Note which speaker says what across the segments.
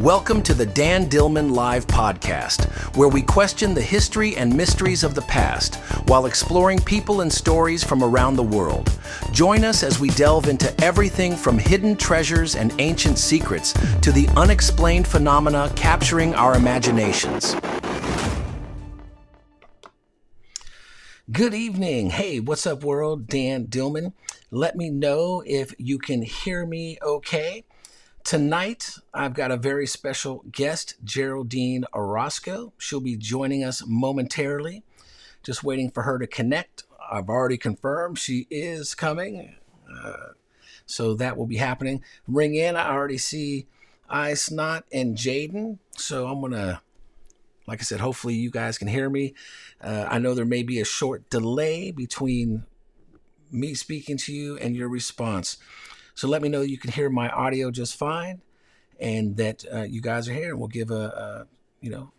Speaker 1: Welcome to the Dan Dillman Live Podcast, where we question the history and mysteries of the past while exploring people and stories from around the world. Join us as we delve into everything from hidden treasures and ancient secrets to the unexplained phenomena capturing our imaginations. Good evening. Hey, what's up, world? Dan Dillman. Let me know if you can hear me okay. Tonight, I've got a very special guest, Geraldine Orozco. She'll be joining us momentarily. Just waiting for her to connect. I've already confirmed she is coming. So that will be happening. Ring in. I already see Snot and Jaden. So I'm going to, like I said, hopefully you guys can hear me. I know there may be a short delay between me speaking to you and your response. So let me know you can hear my audio just fine and that you guys are here, and we'll give a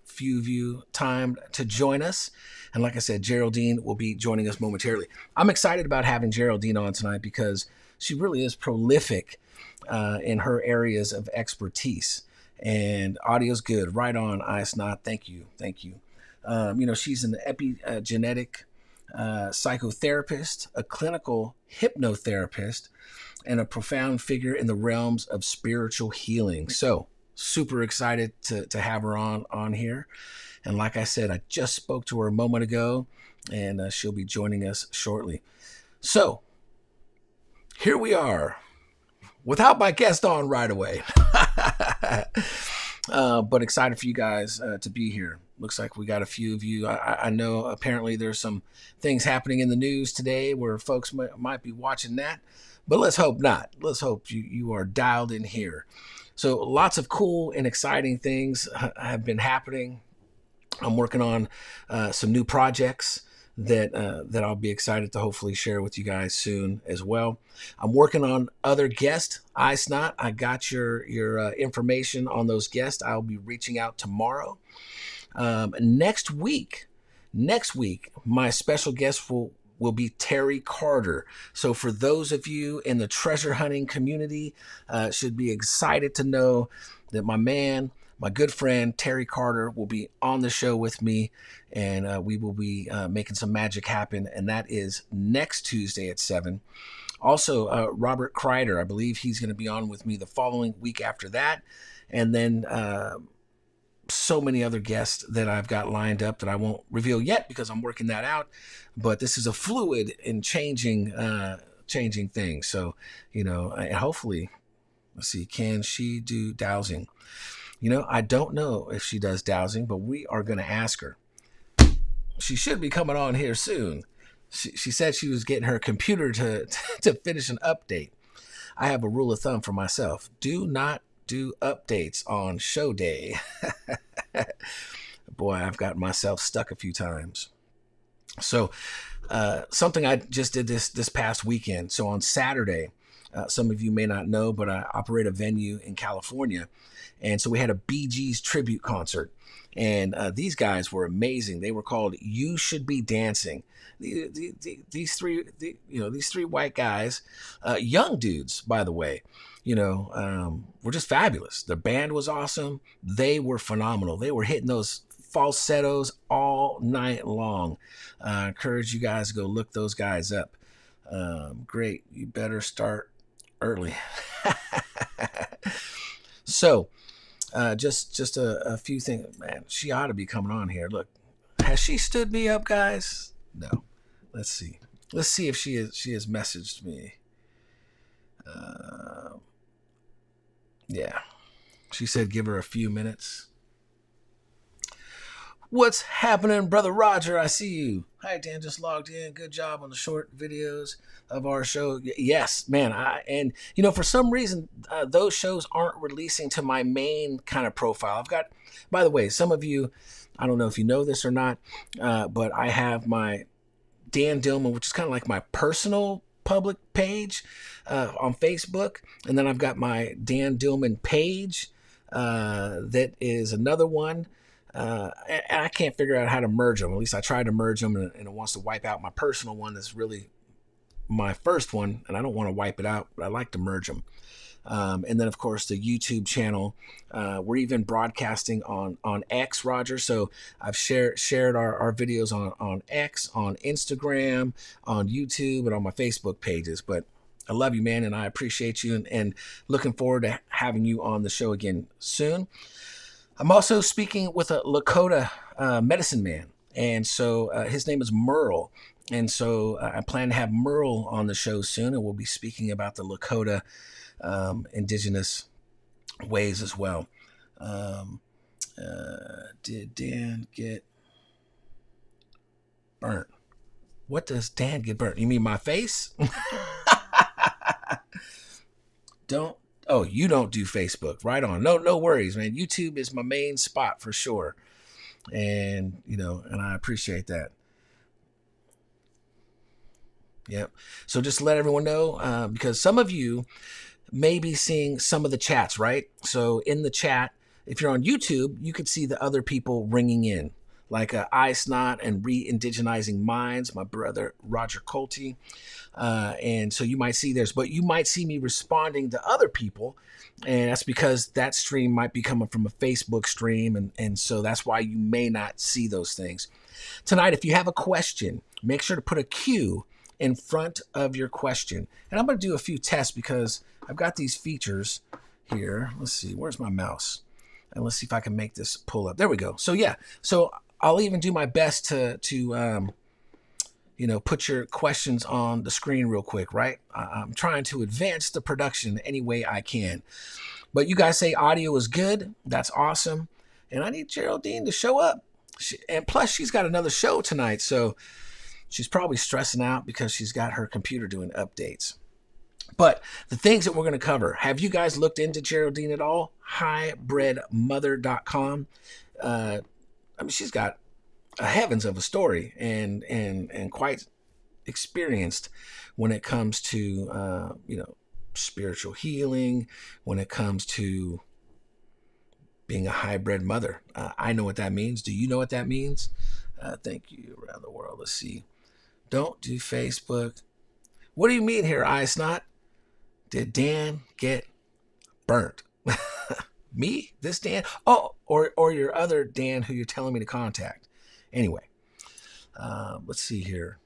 Speaker 1: few of you time to join us. And like I said, Geraldine will be joining us momentarily. I'm excited about having Geraldine on tonight because she really is prolific in her areas of expertise. And audio's good. Right on, Snot. Thank you. She's an epigenetic psychotherapist, a clinical hypnotherapist, and a profound figure in the realms of spiritual healing. So super excited to have her on here. And like I said, I just spoke to her a moment ago, and she'll be joining us shortly. So here we are, without my guest on right away. But excited for you guys to be here. Looks like we got a few of you. I know apparently there's some things happening in the news today where folks might be watching that. But let's hope not. Let's hope you are dialed in here. So lots of cool and exciting things have been happening. I'm working on some new projects that I'll be excited to hopefully share with you guys soon as well. I'm working on other guests. Snot, I got your information on those guests. I'll be reaching out tomorrow. Next week, my special guest will be Terry Carter. So for those of you in the treasure hunting community, should be excited to know that my good friend Terry Carter will be on the show with me, and we will be making some magic happen, and that is next Tuesday at 7. Also, Robert Kreider, I believe he's going to be on with me the following week after that, and then so many other guests that I've got lined up that I won't reveal yet because I'm working that out. But this is a fluid and changing thing. So, and hopefully, let's see, can she do dowsing? I don't know if she does dowsing, but we are going to ask her. She should be coming on here soon. She said she was getting her computer to finish an update. I have a rule of thumb for myself. Do not do updates on show day. Boy, I've got myself stuck a few times. So something I just did this past weekend. So on Saturday, some of you may not know, but I operate a venue in California. And so we had a Bee Gees tribute concert. And these guys were amazing. They were called You Should Be Dancing. These three white guys, young dudes, by the way, were just fabulous. The band was awesome. They were phenomenal. They were hitting those falsettos all night long. I encourage you guys to go look those guys up. Great. You better start early. So, just a few things. Man, she ought to be coming on here. Look, has she stood me up, guys? No. Let's see. Let's see if she has messaged me. Yeah. She said give her a few minutes. What's happening, Brother Roger? I see you. Hi, Dan, just logged in. Good job on the short videos of our show. Yes, man. For some reason, those shows aren't releasing to my main kind of profile. I've got, by the way, some of you, I don't know if you know this or not, but I have my Dan Dillman, which is kind of like my personal public page on Facebook. And then I've got my Dan Dillman page that is another one. And I can't figure out how to merge them. At least I tried to merge them, and it wants to wipe out my personal one that's really my first one, and I don't want to wipe it out, but I like to merge them. And then, of course, the YouTube channel. We're even broadcasting on X, Roger. So I've shared our videos on X, on Instagram, on YouTube, and on my Facebook pages. But I love you, man, and I appreciate you, and looking forward to having you on the show again soon. I'm also speaking with a Lakota medicine man, and so his name is Merle. And so I plan to have Merle on the show soon, and we'll be speaking about the Lakota indigenous ways as well. Did Dan get burnt? What does Dan get burnt? You mean my face? You don't do Facebook. Right on. No worries, man. YouTube is my main spot for sure. And, and I appreciate that. Yep. So just to let everyone know, because some of you may be seeing some of the chats, right? So in the chat, if you're on YouTube, you could see the other people ringing in, like I Snot and Re-Indigenizing Minds, my brother Roger Colty. And so you might see theirs, but you might see me responding to other people. And that's because that stream might be coming from a Facebook stream. And so that's why you may not see those things. Tonight, if you have a question, make sure to put a Q in front of your question. And I'm going to do a few tests because I've got these features here. Let's see, where's my mouse? And let's see if I can make this pull up. There we go. So yeah, so I'll even do my best to put your questions on the screen real quick, right? I'm trying to advance the production any way I can. But you guys say audio is good. That's awesome. And I need Geraldine to show up. And plus, she's got another show tonight. So she's probably stressing out because she's got her computer doing updates. But the things that we're going to cover, have you guys looked into Geraldine at all? Hybridmother.com. She's got heavens of a story and quite experienced when it comes to spiritual healing, when it comes to being a hybrid mother. I know what that means. Do you know what that means? Thank you around the world. Let's see. Don't do Facebook. What do you mean here, iSnot? Did Dan get burnt? Me? This Dan? Oh, or your other Dan who you're telling me to contact. Anyway, let's see here.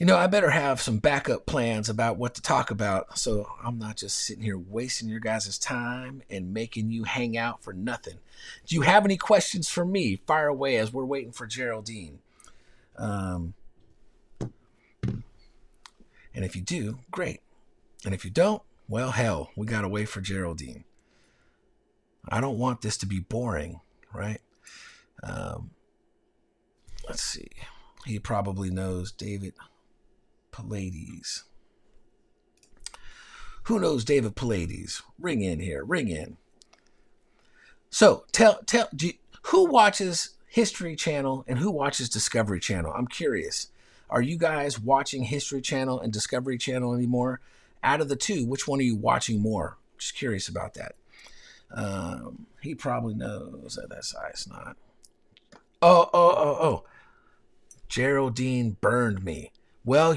Speaker 1: I better have some backup plans about what to talk about, so I'm not just sitting here wasting your guys' time and making you hang out for nothing. Do you have any questions for me? Fire away as we're waiting for Geraldine. And if you do, great. And if you don't, well, hell, we got to wait for Geraldine. I don't want this to be boring, right? Let's see. He probably knows David Pallades. Who knows David Pallades? Ring in here. Ring in. So who watches History Channel and who watches Discovery Channel? I'm curious. Are you guys watching History Channel and Discovery Channel anymore? Out of the two, which one are you watching more? Just curious about that. He probably knows that that's iSnot. Oh. Geraldine burned me. Well,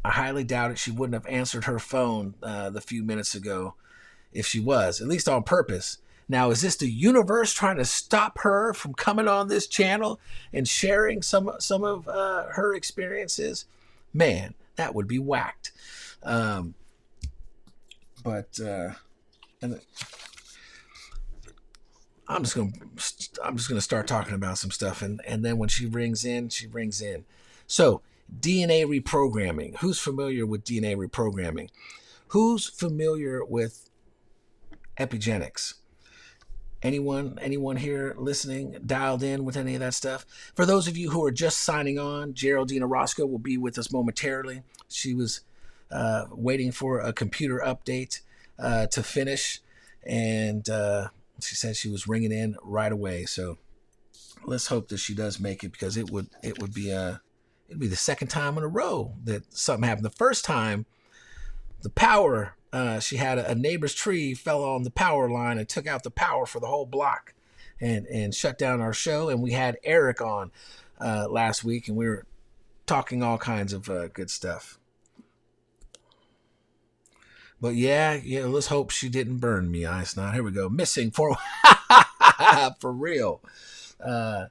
Speaker 1: I highly doubt it. She wouldn't have answered her phone the few minutes ago if she was, at least on purpose. Now, is this the universe trying to stop her from coming on this channel and sharing some of her experiences? Man, that would be whacked. And I'm just gonna start talking about some stuff, and then when she rings in, she rings in. So DNA reprogramming. Who's familiar with DNA reprogramming? Who's familiar with epigenetics? Anyone here listening, dialed in with any of that stuff? For those of you who are just signing on, Geraldine Orozco will be with us momentarily. She was waiting for a computer update to finish, and she said she was ringing in right away. So let's hope that she does make it, because it'd be the second time in a row that something happened. The first time, the power. She had a neighbor's tree fell on the power line and took out the power for the whole block and shut down our show. And we had Eric on last week, and we were talking all kinds of good stuff. But yeah, let's hope she didn't burn me, Ice Not. Here we go. Missing for for real. Uh,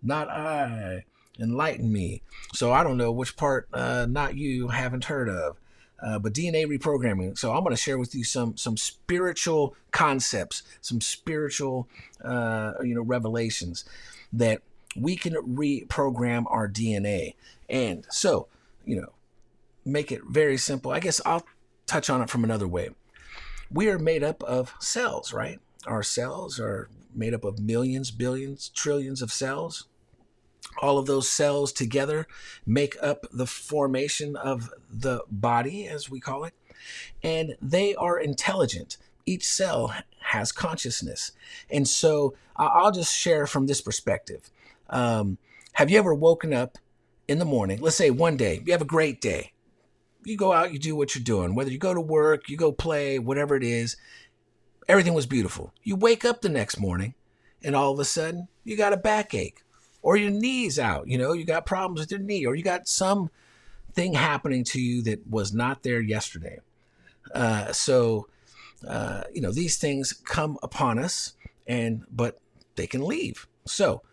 Speaker 1: Not I. Enlighten me. So I don't know which part not you haven't heard of. But DNA reprogramming. So I'm going to share with you some spiritual concepts, some spiritual revelations that we can reprogram our DNA. And so, you know, make it very simple. I guess I'll touch on it from another way. We are made up of cells, right? Our cells are made up of millions, billions, trillions of cells. All of those cells together make up the formation of the body, as we call it, and they are intelligent. Each cell has consciousness. And so I'll just share from this perspective. Have you ever woken up in the morning? Let's say one day, you have a great day. You go out, you do what you're doing, whether you go to work, you go play, whatever it is, everything was beautiful. You wake up the next morning and all of a sudden you got a backache or your knee's out, you got problems with your knee, or you got something happening to you that was not there yesterday. These things come upon us, but they can leave. So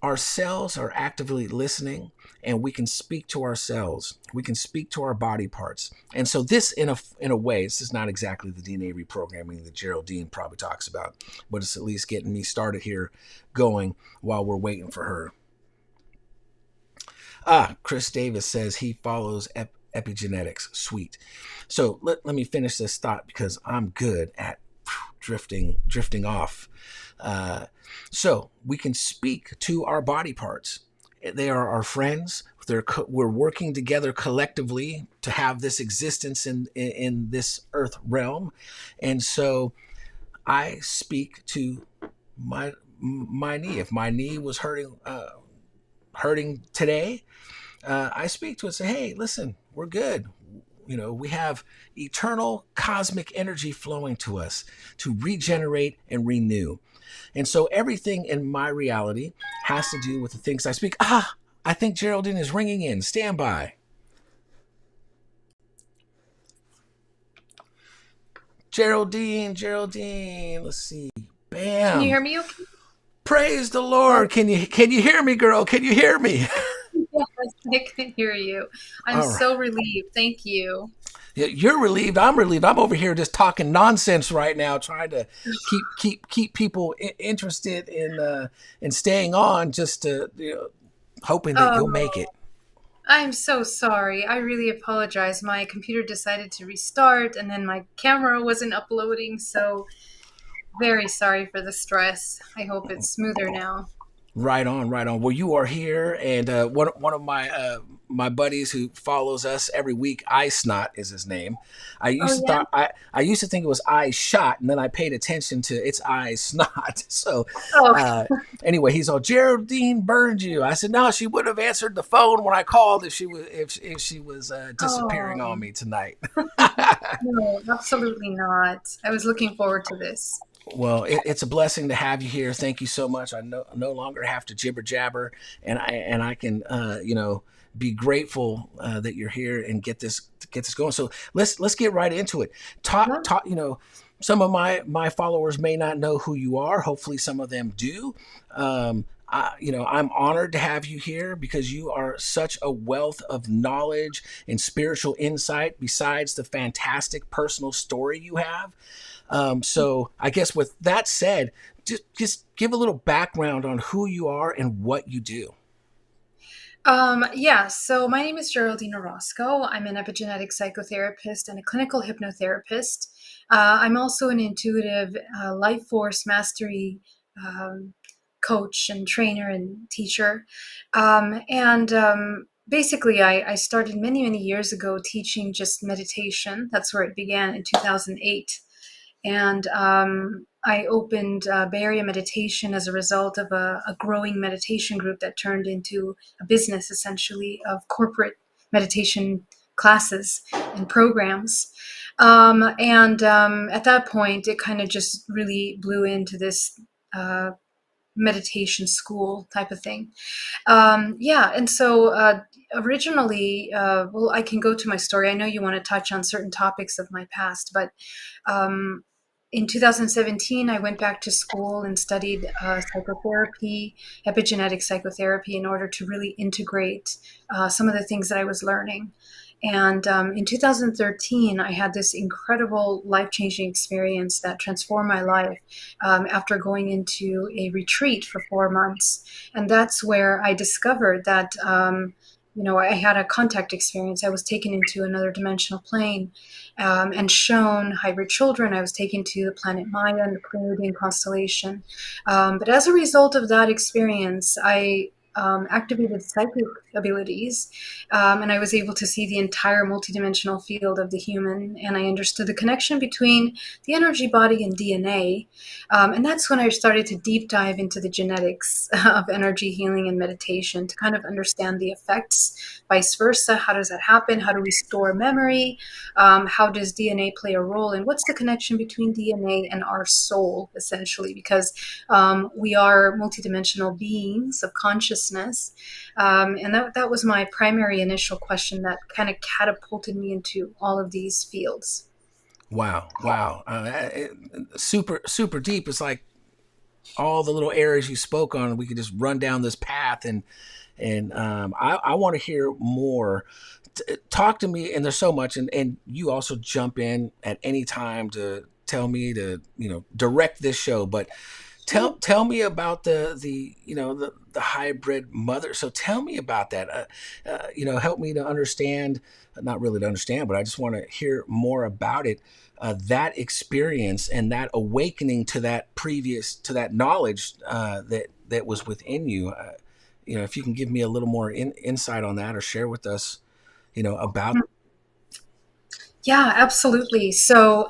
Speaker 1: our cells are actively listening, and we can speak to ourselves. We can speak to our body parts. And so this, in a way, this is not exactly the DNA reprogramming that Geraldine probably talks about, but it's at least getting me started here going while we're waiting for her. Chris Davis says he follows epigenetics. Sweet. So let me finish this thought because I'm good at drifting off. So we can speak to our body parts. They are our friends. We're working together collectively to have this existence in this earth realm. And so I speak to my knee. If my knee was hurting today, I speak to it and say, hey, listen, we're good. We have eternal cosmic energy flowing to us to regenerate and renew. And so everything in my reality has to do with the things I speak. I think Geraldine is ringing in. Stand by. Geraldine, let's see. Bam.
Speaker 2: Can you hear me okay?
Speaker 1: Praise the Lord. Can you hear me, girl? Can you hear me?
Speaker 2: Yes, I can hear you. I'm
Speaker 1: All right.
Speaker 2: so relieved. Thank you.
Speaker 1: You're relieved. I'm relieved. I'm over here just talking nonsense right now, trying to keep people interested in staying on, just to hoping that you'll make it.
Speaker 2: I'm so sorry. I really apologize. My computer decided to restart and then my camera wasn't uploading, so very sorry for the stress. I hope it's smoother now.
Speaker 1: Right on. Well, you are here, and one of my buddies who follows us every week, I Snot is his name. I
Speaker 2: Oh,
Speaker 1: used to
Speaker 2: yeah?
Speaker 1: thought I used to think it was I Shot, and then I paid attention to it's I Snot. So
Speaker 2: Oh,
Speaker 1: anyway, he's all, Geraldine burned you. I said no, she would have answered the phone when I called if she was disappearing on
Speaker 2: oh,
Speaker 1: me tonight.
Speaker 2: no, absolutely not. I was looking forward to this.
Speaker 1: Well, it's a blessing to have you here. Thank you so much. I no longer have to jibber jabber, and I can be grateful that you're here and get this going. So let's get right into it.
Speaker 2: Yeah.
Speaker 1: Talk. Some of my followers may not know who you are. Hopefully, some of them do. I'm honored to have you here because you are such a wealth of knowledge and spiritual insight. Besides the fantastic personal story you have. So I guess with that said, just give a little background on who you are and what you do.
Speaker 2: Yeah, so my name is Geraldine Orozco. I'm an epigenetic psychotherapist and a clinical hypnotherapist. I'm also an intuitive life force mastery um, coach and trainer and teacher. Basically, I started many, many years ago teaching just meditation. That's where it began in 2008. And I opened Bay Area Meditation as a result of a growing meditation group that turned into a business, essentially, of corporate meditation classes and programs. At that point, it kind of just really blew into this meditation school type of thing. Yeah, and so originally, well, I can go to my story. I know you want to touch on certain topics of my past, but um, in 2017, I went back to school and studied psychotherapy, epigenetic psychotherapy, in order to really integrate some of the things that I was learning. And in 2013, I had this incredible life changing experience that transformed my life after going into a retreat for 4 months. And that's where I discovered that, I had a contact experience. I was taken into another dimensional plane and shown hybrid children. I was taken to the planet Maya and the Pleiadian constellation. But as a result of that experience, I activated psychic abilities, and I was able to see the entire multidimensional field of the human, and I understood the connection between the energy body and DNA. And that's when I started to deep dive into the genetics of energy healing and meditation to kind of understand the effects, vice versa. How does that happen? How do we store memory? How does DNA play a role? And what's the connection between DNA and our soul, essentially? Because we are multidimensional beings of consciousness. And that was my primary initial question that kind of catapulted me into all of these fields.
Speaker 1: Wow, wow, super super deep. It's like all the little areas you spoke on. We could just run down this path, and I want to hear more. Talk to me, and there's so much, and you also jump in at any time to tell me to direct this show, but tell me about the hybrid mother. So tell me about that. Help me to understand, not really to understand, but I just want to hear more about it. That experience and that awakening to that knowledge that was within you. If you can give me a little more insight on that, or share with us, about.
Speaker 2: Yeah, absolutely. So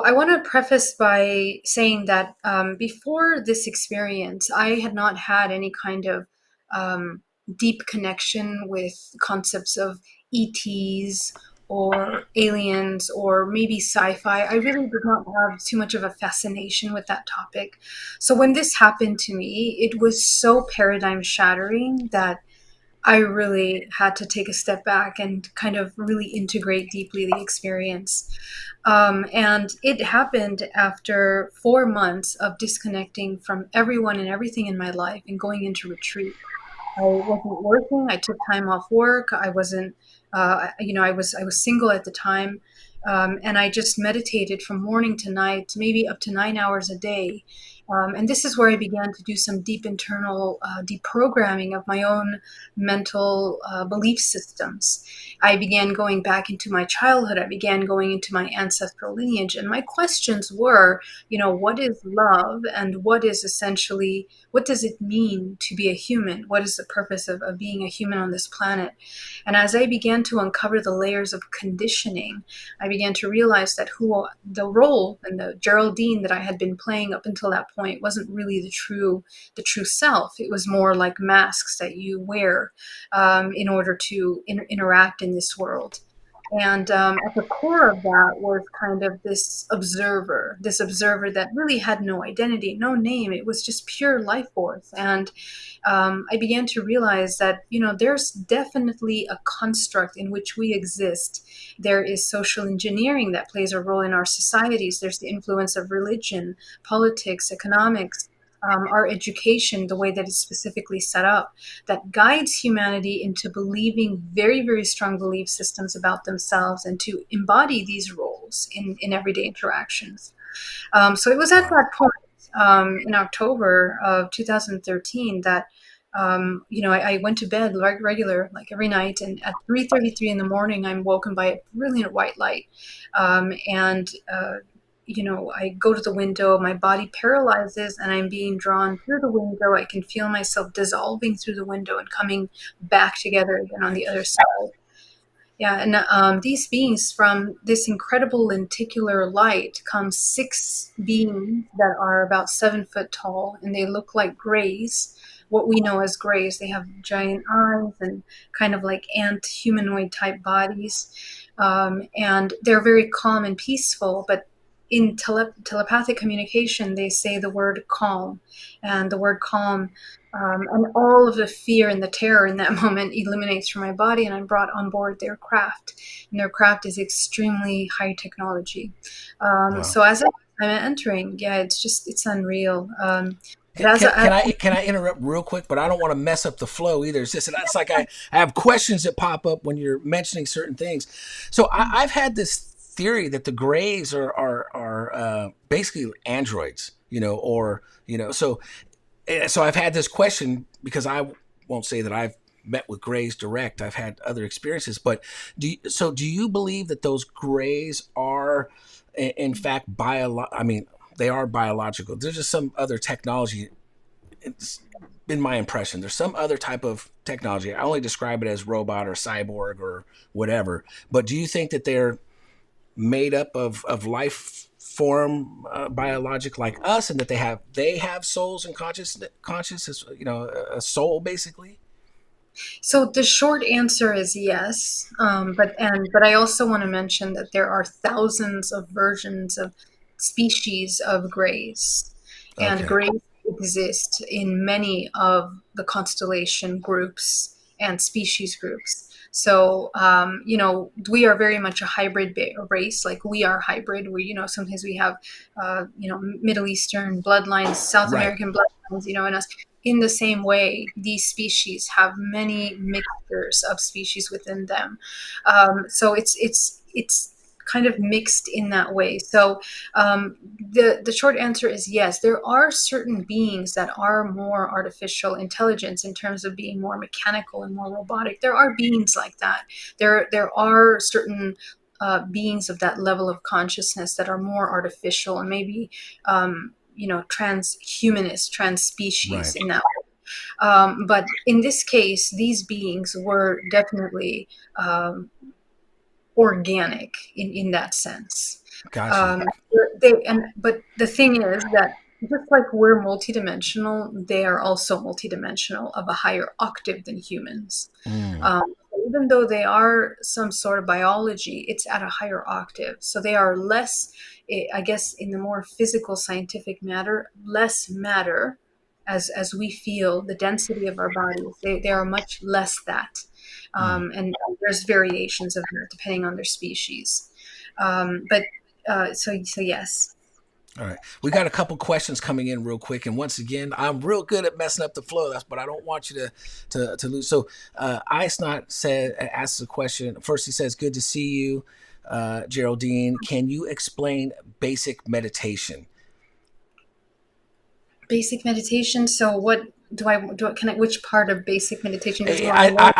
Speaker 2: I want to preface by saying that before this experience, I had not had any kind of um, deep connection with concepts of ETs or aliens or maybe sci-fi. I really did not have too much of a fascination with that topic. So when this happened to me, it was so paradigm shattering that I really had to take a step back and kind of really integrate deeply the experience. And it happened after 4 months of disconnecting from everyone and everything in my life and going into retreat. I wasn't working. I took time off work. I wasn't, I was single at the time, and I just meditated from morning to night, maybe up to 9 hours a day. And this is where I began to do some deep internal deprogramming of my own mental belief systems. I began going back into my childhood. I began going into my ancestral lineage, and my questions were, what is love, and what does it mean to be a human? What is the purpose of being a human on this planet? And as I began to uncover the layers of conditioning, I began to realize that the role and the Geraldine that I had been playing up until that point wasn't really the true self. It was more like masks that you wear in order to interact in this world. And at the core of that was kind of this observer that really had no identity, no name. It was just pure life force. And I began to realize that, there's definitely a construct in which we exist. There is social engineering that plays a role in our societies. There's the influence of religion, politics, economics, our education, the way that it's specifically set up, that guides humanity into believing very, very strong belief systems about themselves and to embody these roles in everyday interactions. So it was at
Speaker 1: Wow.
Speaker 2: that point in October of 2013 that I went to bed regular, like every night, and at 3:33 in the morning, I'm woken by a brilliant white light, and I go to the window, my body paralyzes, and I'm being drawn through the window. I can feel myself dissolving through the window and coming back together again on the other side. Yeah, and these beings from this incredible lenticular light come six beings that are about 7 foot tall, and they look like grays, what we know as grays. They have giant eyes and kind of like ant humanoid type bodies, and they're very calm and peaceful. But in telepathic communication, they say the word calm, and the word calm, and all of the fear and the terror in that moment eliminates from my body, and I'm brought on board their craft, and their craft is extremely high technology.
Speaker 1: Wow.
Speaker 2: So as I'm entering, yeah, it's unreal. But as
Speaker 1: Can I interrupt real quick? But I don't want to mess up the flow either. It's just that's like I have questions that pop up when you're mentioning certain things. So I've had this theory that the grays are basically androids, or so I've had this question because I won't say that I've met with grays direct. I've had other experiences, but do you believe that those grays are in fact I mean, they are biological. There's just some other technology. It's been my impression. There's some other type of technology. I only describe it as robot or cyborg or whatever. But do you think that they're made up of life form, biologic like us, and that they have souls and consciousness, a soul basically?
Speaker 2: So the short answer is yes, but I also want to mention that there are thousands of versions of species of grays, and
Speaker 1: Okay.
Speaker 2: grays exist in many of the constellation groups and species groups. So we are very much a hybrid race. Like we are hybrid. Sometimes we have Middle Eastern bloodlines, South
Speaker 1: Right.
Speaker 2: American bloodlines, in us. In the same way, these species have many mixtures of species within them. So it's kind of mixed in that way. So the short answer is yes. There are certain beings that are more artificial intelligence in terms of being more mechanical and more robotic. There are beings like that. There are certain beings of that level of consciousness that are more artificial and maybe transhumanist, trans species
Speaker 1: Right.
Speaker 2: in that way. But in this case, these beings were definitely organic in that sense.
Speaker 1: Gotcha.
Speaker 2: Um, but the thing is that just like we're multidimensional, they are also multidimensional of a higher octave than humans.
Speaker 1: Mm.
Speaker 2: Um, Even though they are some sort of biology, it's at a higher octave. So they are less, I guess, in the more physical scientific matter, less matter as we feel the density of our bodies. They are much less that.
Speaker 1: Mm.
Speaker 2: And there's variations of that depending on their species. But yes.
Speaker 1: All right. We got a couple questions coming in real quick. And once again, I'm real good at messing up the flow. But I don't want you to lose. So Ice Not asks a question. First, he says, good to see you, Geraldine. Can you explain basic meditation?
Speaker 2: Basic meditation. So what can I, which part of basic meditation does he want to
Speaker 1: I
Speaker 2: know?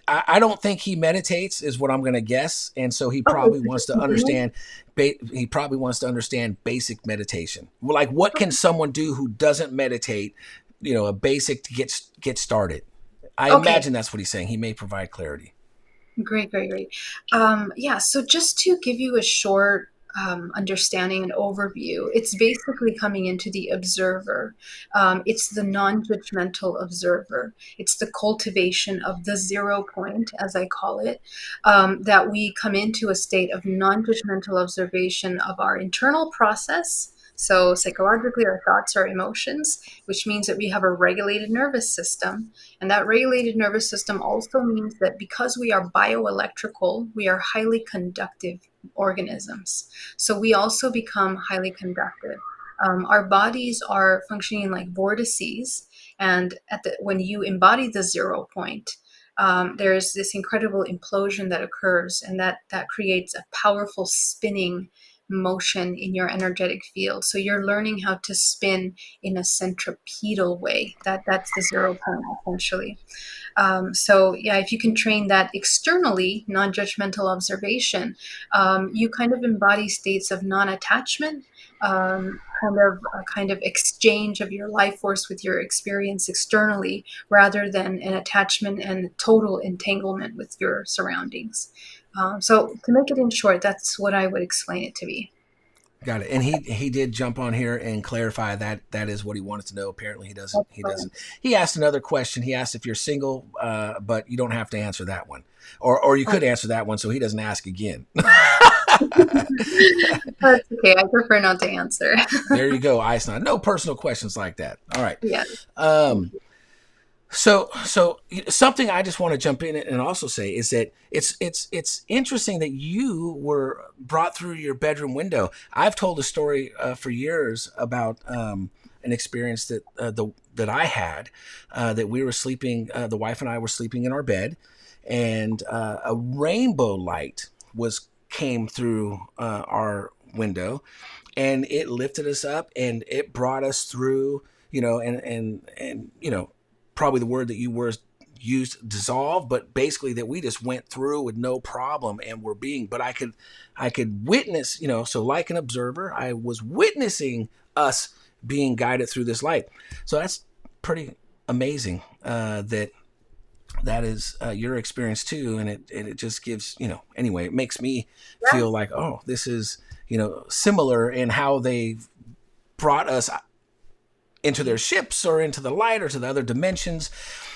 Speaker 1: I I don't think he meditates, is what I'm going to guess, and so he
Speaker 2: Okay,
Speaker 1: probably
Speaker 2: so
Speaker 1: wants
Speaker 2: just
Speaker 1: to
Speaker 2: continue.
Speaker 1: understand. He probably wants to understand basic meditation. Like, what can someone do who doesn't meditate? A basic to get started. I
Speaker 2: Okay,
Speaker 1: imagine that's what he's saying. He may provide clarity.
Speaker 2: great, great, great. Yeah, so just to give you a short understanding and overview, it's basically coming into the observer. It's the non judgmental observer. It's the cultivation of the 0 point, as I call it, that we come into a state of non judgmental observation of our internal process. So, psychologically, our thoughts, our emotions, which means that we have a regulated nervous system. And that regulated nervous system also means that because we are bioelectrical, we are highly conductive organisms. So we also become highly conductive. Our bodies are functioning like vortices, and when you embody the 0 point, there's this incredible implosion that occurs, and that creates a powerful spinning motion in your energetic field. So you're learning how to spin in a centripetal way. That's the 0 point essentially. So yeah, if you can train that externally, non-judgmental observation, you kind of embody states of non-attachment, kind of exchange of your life force with your experience externally, rather than an attachment and total entanglement with your surroundings. So to make it in short, that's what I would explain it to be.
Speaker 1: Got it. And he did jump on here and clarify that that is what he wanted to know. Apparently, he
Speaker 2: Excellent.
Speaker 1: doesn't. He asked another question. He asked if you're single, but you don't have to answer that one, or you could answer that one, so he doesn't ask again.
Speaker 2: That's okay. I prefer not to answer.
Speaker 1: There you go, Einstein. No personal questions like that. All right.
Speaker 2: Yeah.
Speaker 1: Um, so something I just want to jump in and also say is that it's interesting that you were brought through your bedroom window. I've told a story for years about an experience that I had that we were sleeping. The wife and I were sleeping in our bed, and a rainbow light was came through our window, and it lifted us up and it brought us through. And probably the word that you were used, dissolve, but basically that we just went through with no problem and were being. But I could witness, so like an observer, I was witnessing us being guided through this light. So that's pretty amazing that is your experience too, and it just gives, anyway, it makes me feel like, oh, this is, similar in how they brought us into their ships or into the light or to the other dimensions,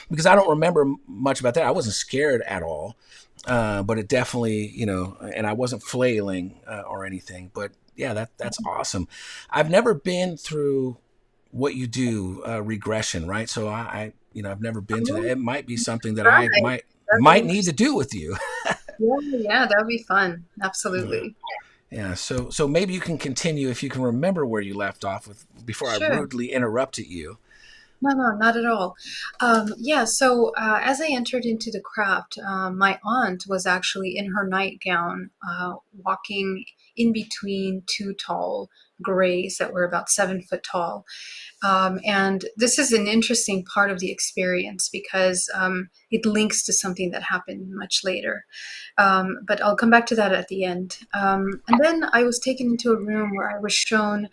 Speaker 1: because I don't remember much about that. I wasn't scared at all, but it definitely, and I wasn't flailing or anything. But yeah, that's awesome. I've never been through what you do, regression, right? So I've never been to that. It might be something that I
Speaker 2: Right. That'd be
Speaker 1: might need to
Speaker 2: interesting.
Speaker 1: do with you.
Speaker 2: Yeah, yeah, that would be fun.
Speaker 1: Yeah.
Speaker 2: Absolutely.
Speaker 1: Yeah, so maybe you can continue if you can remember where you left off with before I
Speaker 2: Sure.
Speaker 1: rudely interrupted you.
Speaker 2: No, no, not at all. Yeah, so as I entered into the craft, my aunt was actually in her nightgown, walking in between two tall grays that were about 7 foot tall. And this is an interesting part of the experience because it links to something that happened much later. But I'll come back to that at the end. And then I was taken into a room where I was shown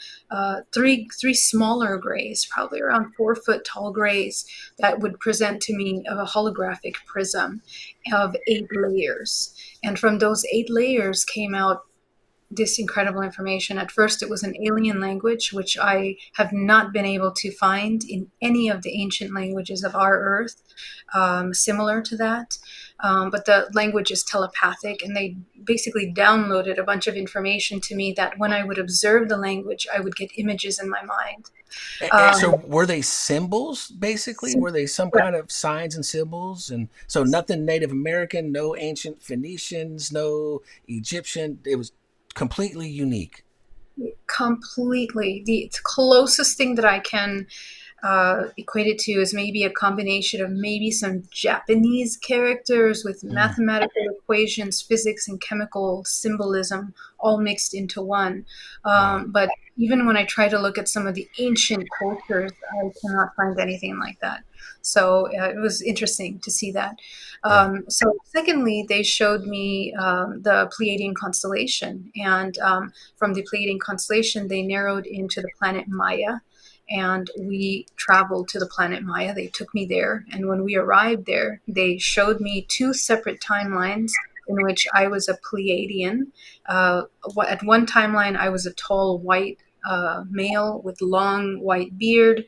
Speaker 2: three smaller grays, probably around 4 foot tall grays, that would present to me of a holographic prism of 8 layers. And from those 8 layers came out this incredible information. At first, it was an alien language, which I have not been able to find in any of the ancient languages of our Earth, similar to that. But the language is telepathic, and they basically downloaded a bunch of information to me that when I would observe the language, I would get images in my mind.
Speaker 1: And so
Speaker 2: Um,
Speaker 1: were they symbols basically? Were they some kind of signs and symbols? And so nothing Native American, no ancient Phoenicians, no Egyptian. It was completely unique.
Speaker 2: Completely. The closest thing that I can equate it to is maybe a combination of maybe some Japanese characters with
Speaker 1: Mm,
Speaker 2: mathematical equations, physics, and chemical symbolism all mixed into one.
Speaker 1: wow.
Speaker 2: But even when I try to look at some of the ancient cultures, I cannot find anything like that. So it was interesting to see that.
Speaker 1: Yeah.
Speaker 2: So, secondly, they showed me the Pleiadian constellation, and from the Pleiadian constellation, they narrowed into the planet Maya, and we traveled to the planet Maya. They took me there, and when we arrived there, they showed me two separate timelines in which I was a Pleiadian. At one timeline, I was a tall white male with long white beard,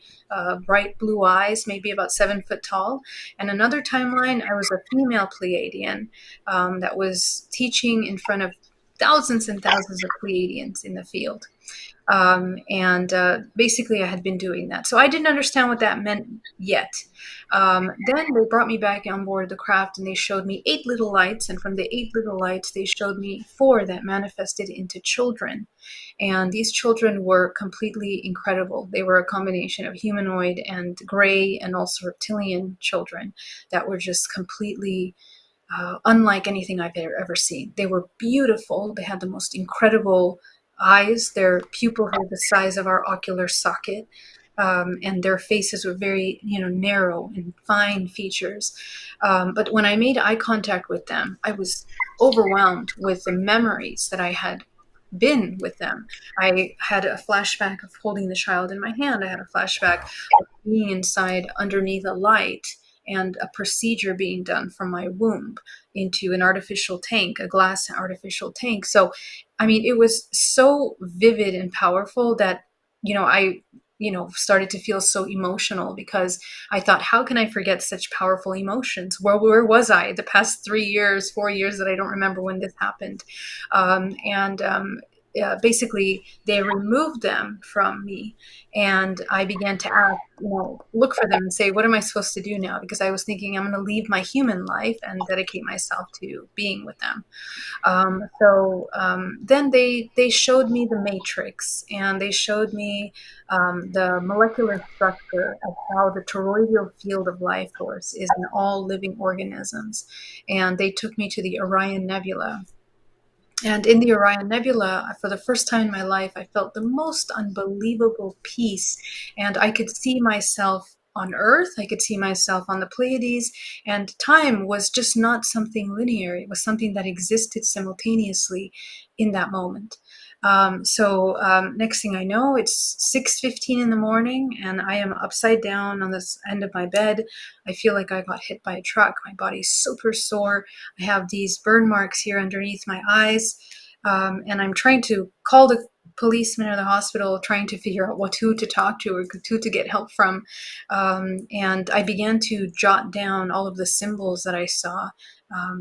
Speaker 2: bright blue eyes, maybe about 7 foot tall. And another timeline, I was a female Pleiadian that was teaching in front of thousands and thousands of Pleiadians in the field. And basically, I had been doing that. So I didn't understand what that meant yet. Then they brought me back on board the craft and they showed me 8 little lights. And from the 8 little lights, they showed me four that manifested into children. And these children were completely incredible. They were a combination of humanoid and gray and also reptilian children that were just completely unlike anything I've ever seen. They were beautiful. They had the most incredible eyes. Their pupils were the size of our ocular socket. And their faces were very, narrow and fine features. But when I made eye contact with them, I was overwhelmed with the memories that I had been with them. I had a flashback of holding the child in my hand. I had a flashback
Speaker 1: Wow.
Speaker 2: of being inside underneath a light and a procedure being done from my womb into an artificial tank, a glass artificial tank. So, I mean, it was so vivid and powerful that, I started to feel so emotional because I thought, how can I forget such powerful emotions? Where was I the past 3 years, 4 years that I don't remember when this happened? And Yeah, basically, they removed them from me, and I began to ask, look for them and say, what am I supposed to do now? Because I was thinking I'm going to leave my human life and dedicate myself to being with them. Then they showed me the matrix, and they showed me the molecular structure of how the toroidal field of life force is in all living organisms. And they took me to the Orion Nebula. And in the Orion Nebula, for the first time in my life, I felt the most unbelievable peace. And I could see myself on Earth, I could see myself on the Pleiades, and time was just not something linear. It was something that existed simultaneously in that moment. Next thing I know, it's 6:15 in the morning, and I am upside down on this end of my bed. I feel like I got hit by a truck. My body's super sore. I have these burn marks here underneath my eyes, and I'm trying to call the policeman or the hospital, trying to figure out who to talk to or who to get help from. And I began to jot down all of the symbols that I saw,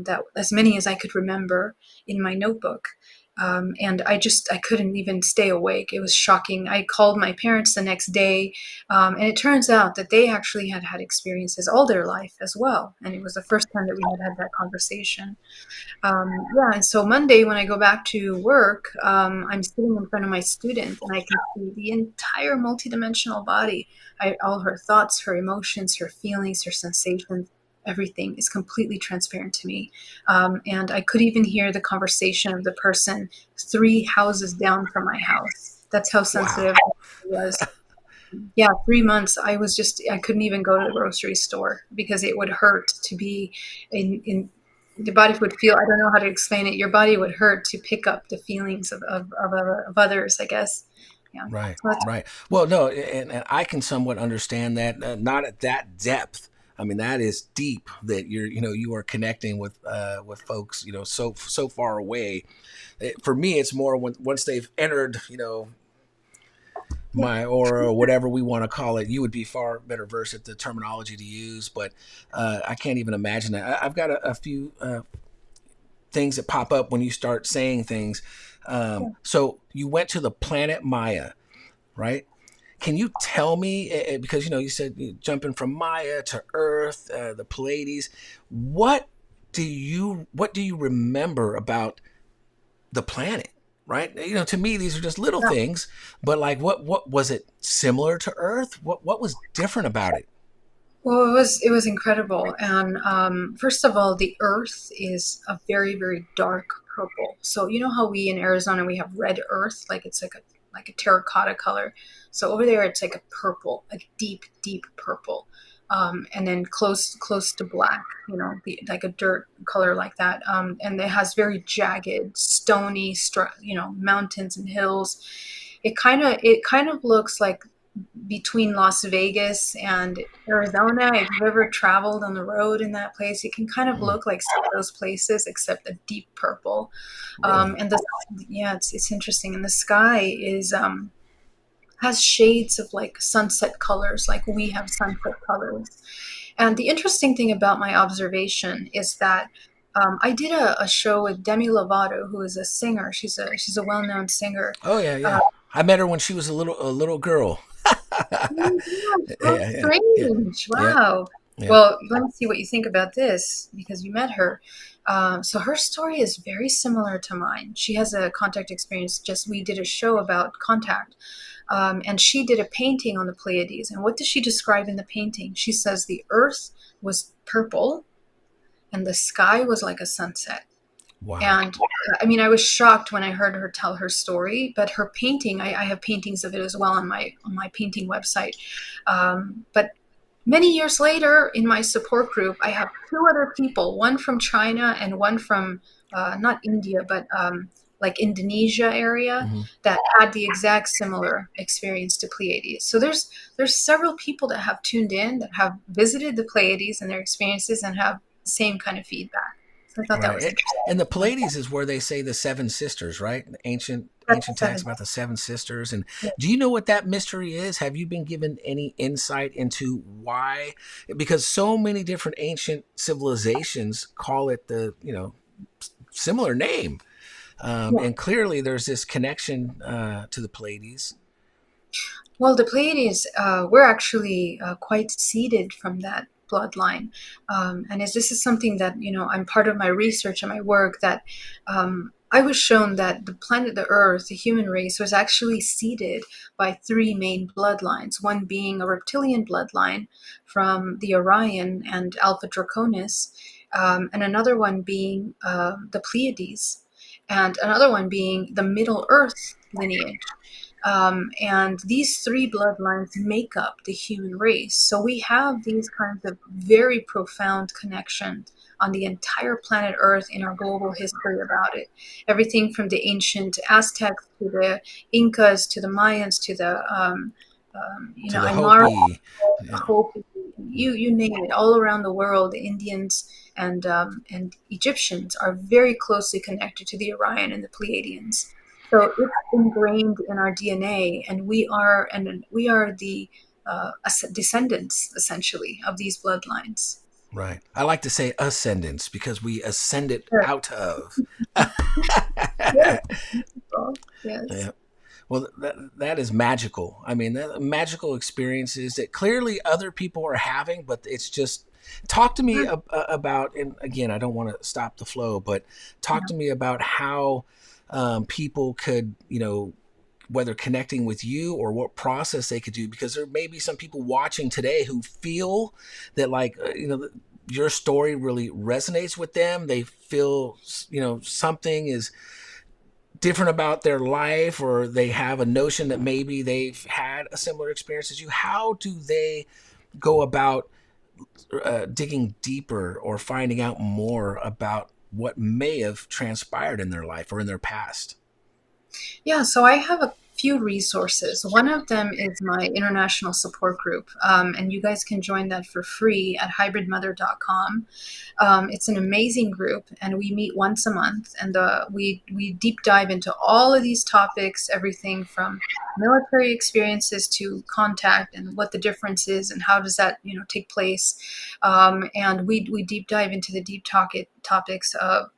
Speaker 2: that as many as I could remember, in my notebook. And I couldn't even stay awake. It was shocking. I called my parents the next day, and it turns out that they actually had had experiences all their life as well. And it was the first time that we had that conversation. Yeah, and so Monday when I go back to work, I'm sitting in front of my student and I can see the entire multidimensional body. All her thoughts, her emotions, her feelings, her sensations, everything is completely transparent to me. And I could even hear the conversation of the person 3 houses down from my house. That's how
Speaker 1: Wow.
Speaker 2: sensitive I was. Yeah, 3 months. I couldn't even go to the grocery store because it would hurt to be in the body would feel, I don't know how to explain it. Your body would hurt to pick up the feelings of others, I guess. Yeah.
Speaker 1: Right,
Speaker 2: So that's,
Speaker 1: right. Well, no, and I can somewhat understand that, not at that depth. I mean, that is deep. That you are connecting with folks, so far away. For me, it's more once they've entered,
Speaker 2: yeah.
Speaker 1: my aura or whatever we want to call it. You would be far better versed at the terminology to use, but I can't even imagine that. I've got a few things that pop up when you start saying things. So you went to the planet Maya, right? Can you tell me, because you said jumping from Maya to Earth, the Pleiades, what do you remember about the planet? Right? To me, these are just little
Speaker 2: Yeah.
Speaker 1: things, but like, what was it similar to Earth? What was different about it?
Speaker 2: Well, it was incredible. And first of all, the Earth is a very very dark purple. So you know how we in Arizona we have red Earth, like it's like a terracotta color. So over there it's like a purple, a deep deep purple, and then close to black. Like a dirt color like that. And it has very jagged, stony, mountains and hills. It kind of looks like between Las Vegas and Arizona. If you've ever traveled on the road in that place, it can kind of
Speaker 1: Mm,
Speaker 2: look like some of those places, except a deep purple.
Speaker 1: really?
Speaker 2: And yeah, it's interesting. And the sky is has shades of like sunset colors, like we have sunset colors. And the interesting thing about my observation is that I did a show with Demi Lovato, who is a singer. She's a well known singer.
Speaker 1: Oh yeah,
Speaker 2: Uh,
Speaker 1: yeah. I met her when she was a little girl.
Speaker 2: Oh my gosh, how
Speaker 1: Yeah, yeah, yeah,
Speaker 2: strange.
Speaker 1: yeah,
Speaker 2: Wow.
Speaker 1: yeah.
Speaker 2: Well, let me see what you think about this because you met her. So her story is very similar to mine. She has a contact experience. Just we did a show about contact, and she did a painting on the Pleiades. And what does she describe in the painting? She says the Earth was purple and the sky was like a sunset.
Speaker 1: Wow.
Speaker 2: And I mean, I was shocked when I heard her tell her story. But her painting, I have paintings of it as well on my painting website. But many years later, in my support group, I have two other people, one from China and one from not India, but like Indonesia area,
Speaker 1: Hmm.
Speaker 2: that had the exact similar experience to Pleiades. So there's several people that have tuned in, that have visited the Pleiades and their experiences and have the same kind of feedback. So I thought that
Speaker 1: Right.
Speaker 2: was interesting.
Speaker 1: And the Pleiades is where they say the seven sisters, right? The ancient ancient texts
Speaker 2: Seven.
Speaker 1: about the seven sisters. And
Speaker 2: Yeah.
Speaker 1: do you know what that mystery is? Have you been given any insight into why? Because so many different ancient civilizations call it the, similar name.
Speaker 2: Yeah.
Speaker 1: And clearly there's this connection to the Pleiades.
Speaker 2: Well, the Pleiades, we're actually quite seeded from that bloodline. And as this is something that, I'm part of my research and my work, that I was shown that the planet, the Earth, the human race, was actually seeded by three main bloodlines, one being a reptilian bloodline from the Orion and Alpha Draconis, and another one being the Pleiades, and another one being the Middle Earth lineage. And these three bloodlines make up the human race. So we have these kinds of very profound connections on the entire planet Earth in our global history about it. Everything from the ancient Aztecs to the Incas to the Mayans to the
Speaker 1: To the
Speaker 2: Aymara,
Speaker 1: Hopi. Yeah.
Speaker 2: Hopi, you name it. All around the world, the Indians and Egyptians are very closely connected to the Orion and the Pleiadians. So it's ingrained in our DNA, and we are the descendants essentially of these bloodlines.
Speaker 1: Right. I like to say ascendants because we ascended
Speaker 2: Sure.
Speaker 1: out of.
Speaker 2: Yes. Well, yes.
Speaker 1: Yeah. Well, that is magical. I mean, magical experiences that clearly other people are having, but it's just talk to me about. And again, I don't want to stop the flow, but talk to me about how people could, whether connecting with you or what process they could do, because there may be some people watching today who feel that, like, your story really resonates with them. They feel, something is different about their life, or they have a notion that maybe they've had a similar experience as you. How do they go about digging deeper or finding out more about what may have transpired in their life or in their past?
Speaker 2: Yeah, so I have a few resources. One of them is my international support group, and you guys can join that for free at hybridmother.com. It's an amazing group, and we meet once a month, and we deep dive into all of these topics, everything from military experiences to contact and what the difference is and how does that take place. And we deep dive into the topics of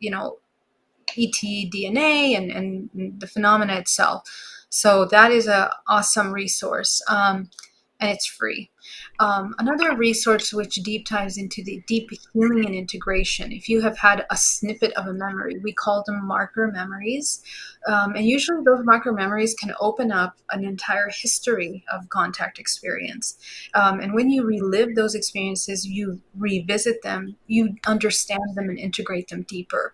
Speaker 2: ET, DNA, and the phenomena itself. So that is an awesome resource, and it's free. Another resource which deep dives into the deep healing and integration. If you have had a snippet of a memory, we call them marker memories. And usually those marker memories can open up an entire history of contact experience. And when you relive those experiences, you revisit them, you understand them and integrate them deeper.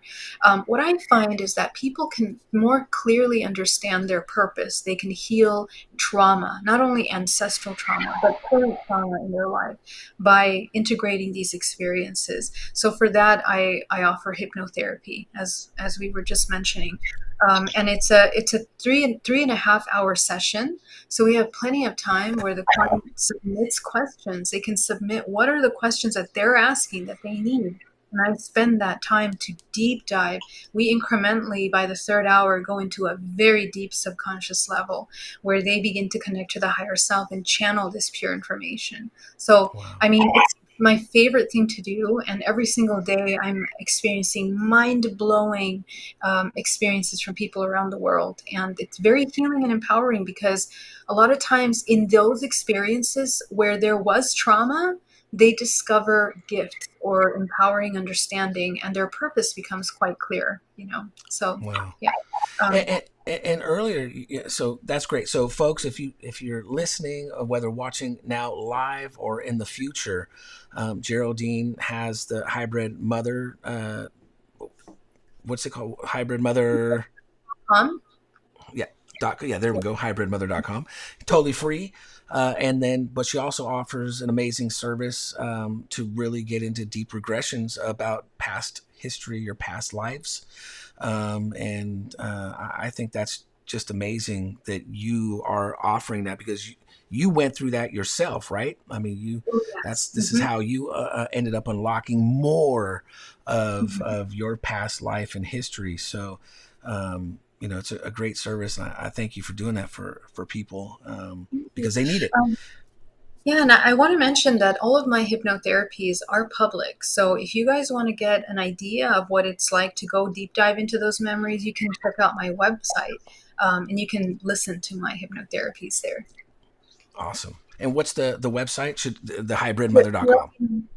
Speaker 2: What I find is that people can more clearly understand their purpose. They can heal trauma, not only ancestral trauma, but current trauma in their life by integrating these experiences. So for that, I offer hypnotherapy, as we were just mentioning. And it's a three and a half hour session. So we have plenty of time where the client submits questions. They can submit what are the questions that they're asking that they need. And I spend that time to deep dive. We incrementally, by the third hour, go into a very deep subconscious level where they begin to connect to the higher self and channel this pure information. So,
Speaker 1: Wow.
Speaker 2: I mean, it's my favorite thing to do. And every single day, I'm experiencing mind blowing experiences from people around the world. And it's very healing and empowering because a lot of times in those experiences where there was trauma, they discover gift or empowering understanding, and their purpose becomes quite clear. So,
Speaker 1: Wow.
Speaker 2: yeah. Um,
Speaker 1: And earlier, so that's great. So, folks, if you're listening, whether watching now live or in the future, Geraldine has the Hybrid Mother. What's it called? Hybrid Mother.
Speaker 2: um,
Speaker 1: Yeah. Yeah, there we go. Hybridmother.com. Totally free. And then, but she also offers an amazing service to really get into deep regressions about past history or past lives. And I think that's just amazing that you are offering that, because you went through that yourself, right? I mean,
Speaker 2: yes.
Speaker 1: this is how you ended up unlocking more of your past life and history. So, it's a great service. And I thank you for doing that for people, because they need it.
Speaker 2: Yeah, and I want to mention that all of my hypnotherapies are public. So if you guys want to get an idea of what it's like to go deep dive into those memories, you can check out my website, and you can listen to my hypnotherapies there.
Speaker 1: Awesome. And what's the website? Should the hybridmother.com.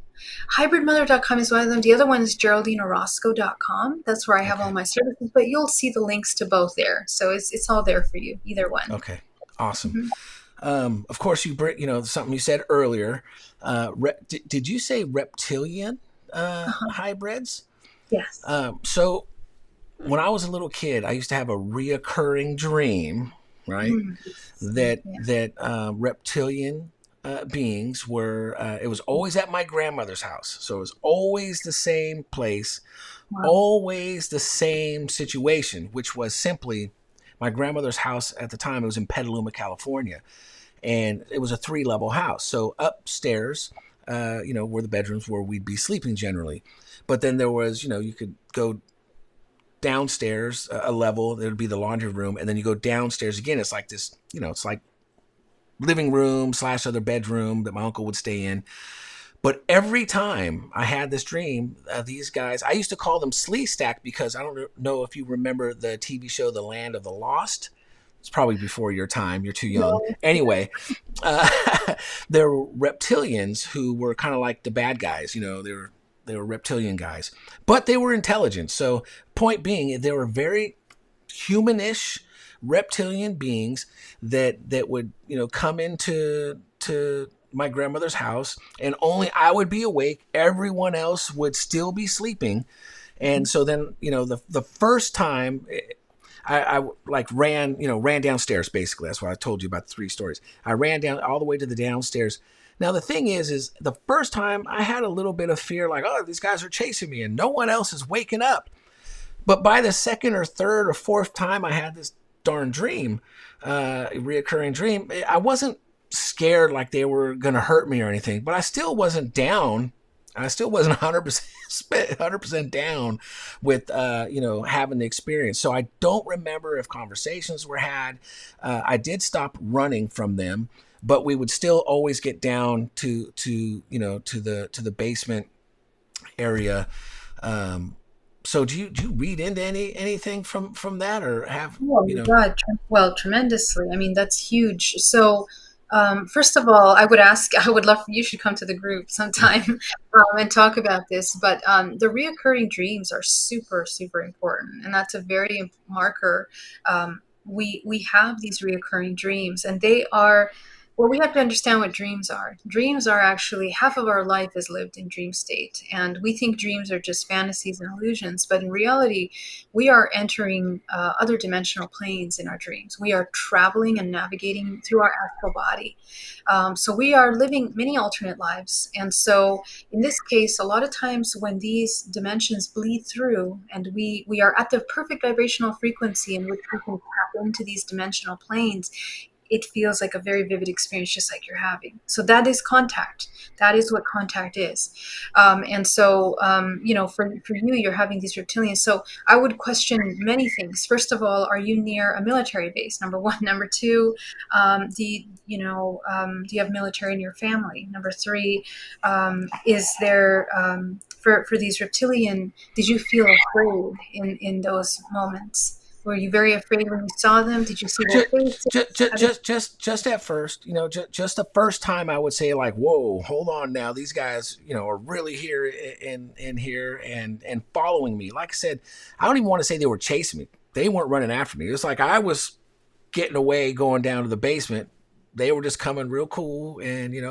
Speaker 2: Hybridmother.com is one of them. The other one is GeraldineOrozco.com. That's where I have all
Speaker 1: Okay.
Speaker 2: my services, but you'll see the links to both there. So it's all there for you, either one.
Speaker 1: Okay. Awesome.
Speaker 2: Mhm.
Speaker 1: Of course, you bring, something you said earlier. Did you say reptilian
Speaker 2: Uh-huh.
Speaker 1: hybrids?
Speaker 2: Yes.
Speaker 1: So when I was a little kid, I used to have a reoccurring dream, right?
Speaker 2: Mm.
Speaker 1: That
Speaker 2: Yeah.
Speaker 1: reptilian beings were. It was always at my grandmother's house, so it was always the same place,
Speaker 2: Wow.
Speaker 1: always the same situation, which was simply my grandmother's house at the time. It was in Petaluma, California, and it was a 3-level house. So upstairs, were the bedrooms where we'd be sleeping generally, but then there was, you could go downstairs a level. There would be the laundry room, and then you go downstairs again. It's like this, it's like living room / other bedroom that my uncle would stay in. But every time I had this dream, these guys, I used to call them Slee Stack, because I don't know if you remember the TV show The Land of the Lost. It's probably before your time. You're too young.
Speaker 2: No.
Speaker 1: Anyway, uh, there were reptilians who were kind of like the bad guys. They were reptilian guys, but they were intelligent. So, point being, they were very humanish reptilian beings that would come into to my grandmother's house, and only I would be awake. Everyone else would still be sleeping. And so then, the first time I like ran downstairs. Basically, that's why I told you about the 3 stories. I ran down all the way to the downstairs. Now the thing is the first time I had a little bit of fear, like, oh, these guys are chasing me and no one else is waking up. But by the second or third or fourth time I had this darn dream, reoccurring dream, I wasn't scared like they were going to hurt me or anything, but I still wasn't down. I still wasn't 100% down with, having the experience. So I don't remember if conversations were had. I did stop running from them, but we would still always get down to the basement area. So do you read into anything from that, or have
Speaker 2: Oh my God. Well, tremendously. I mean, that's huge. So, first of all, I would love, you should come to the group sometime and talk about this. But the reoccurring dreams are super, super important. And that's a very marker. We have these reoccurring dreams, and they are, well, we have to understand what dreams are. Dreams are actually, half of our life is lived in dream state. And we think dreams are just fantasies and illusions. But in reality, we are entering other dimensional planes in our dreams. We are traveling and navigating through our astral body. So we are living many alternate lives. And so in this case, a lot of times when these dimensions bleed through and we are at the perfect vibrational frequency in which we can tap into these dimensional planes, it feels like a very vivid experience, just like you're having. So that is contact. That is what contact is. And so, for you, you're having these reptilians. So I would question many things. First of all, are you near a military base? Number one. Number two, do you have military in your family? Number three, is there, for these reptilian, did you feel afraid in those moments? Were you very afraid when you saw them? Did you see their faces?
Speaker 1: Just at first, just the first time, I would say, like, whoa, hold on now, these guys, are really here in here and following me. Like I said, I don't even want to say they were chasing me. They weren't running after me. It's like I was getting away, going down to the basement. They were just coming real cool, and and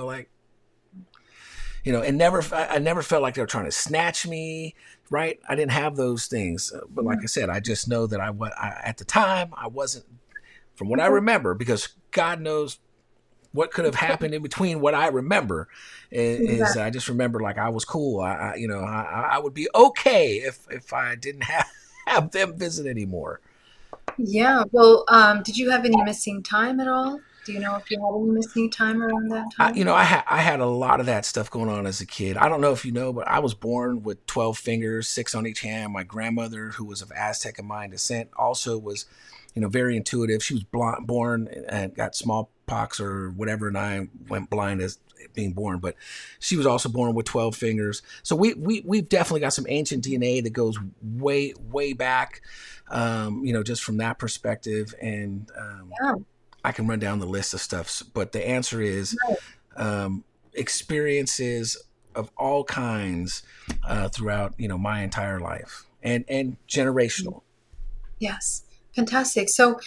Speaker 1: I never felt like they were trying to snatch me. Right? I didn't have those things, but like I said, I just know that at the time I wasn't, from what I remember, because God knows what could have happened in between what I remember. Is
Speaker 2: Exactly.
Speaker 1: I just remember, like, I was cool. I would be okay if I didn't have them visit anymore.
Speaker 2: Yeah. Well, did you have any missing time at all? Do you know if you had any missing time around that time?
Speaker 1: I had a lot of that stuff going on as a kid. I don't know if you know, but I was born with 12 fingers, 6 on each hand. My grandmother, who was of Aztec and Mayan descent, also was, very intuitive. She was born and got smallpox or whatever, and I went blind as being born. But she was also born with 12 fingers. So we've definitely got some ancient DNA that goes way, way back, just from that perspective. And
Speaker 2: Yeah.
Speaker 1: I can run down the list of stuff, but the answer is experiences of all kinds throughout my entire life, and generational.
Speaker 2: Yes, fantastic. So,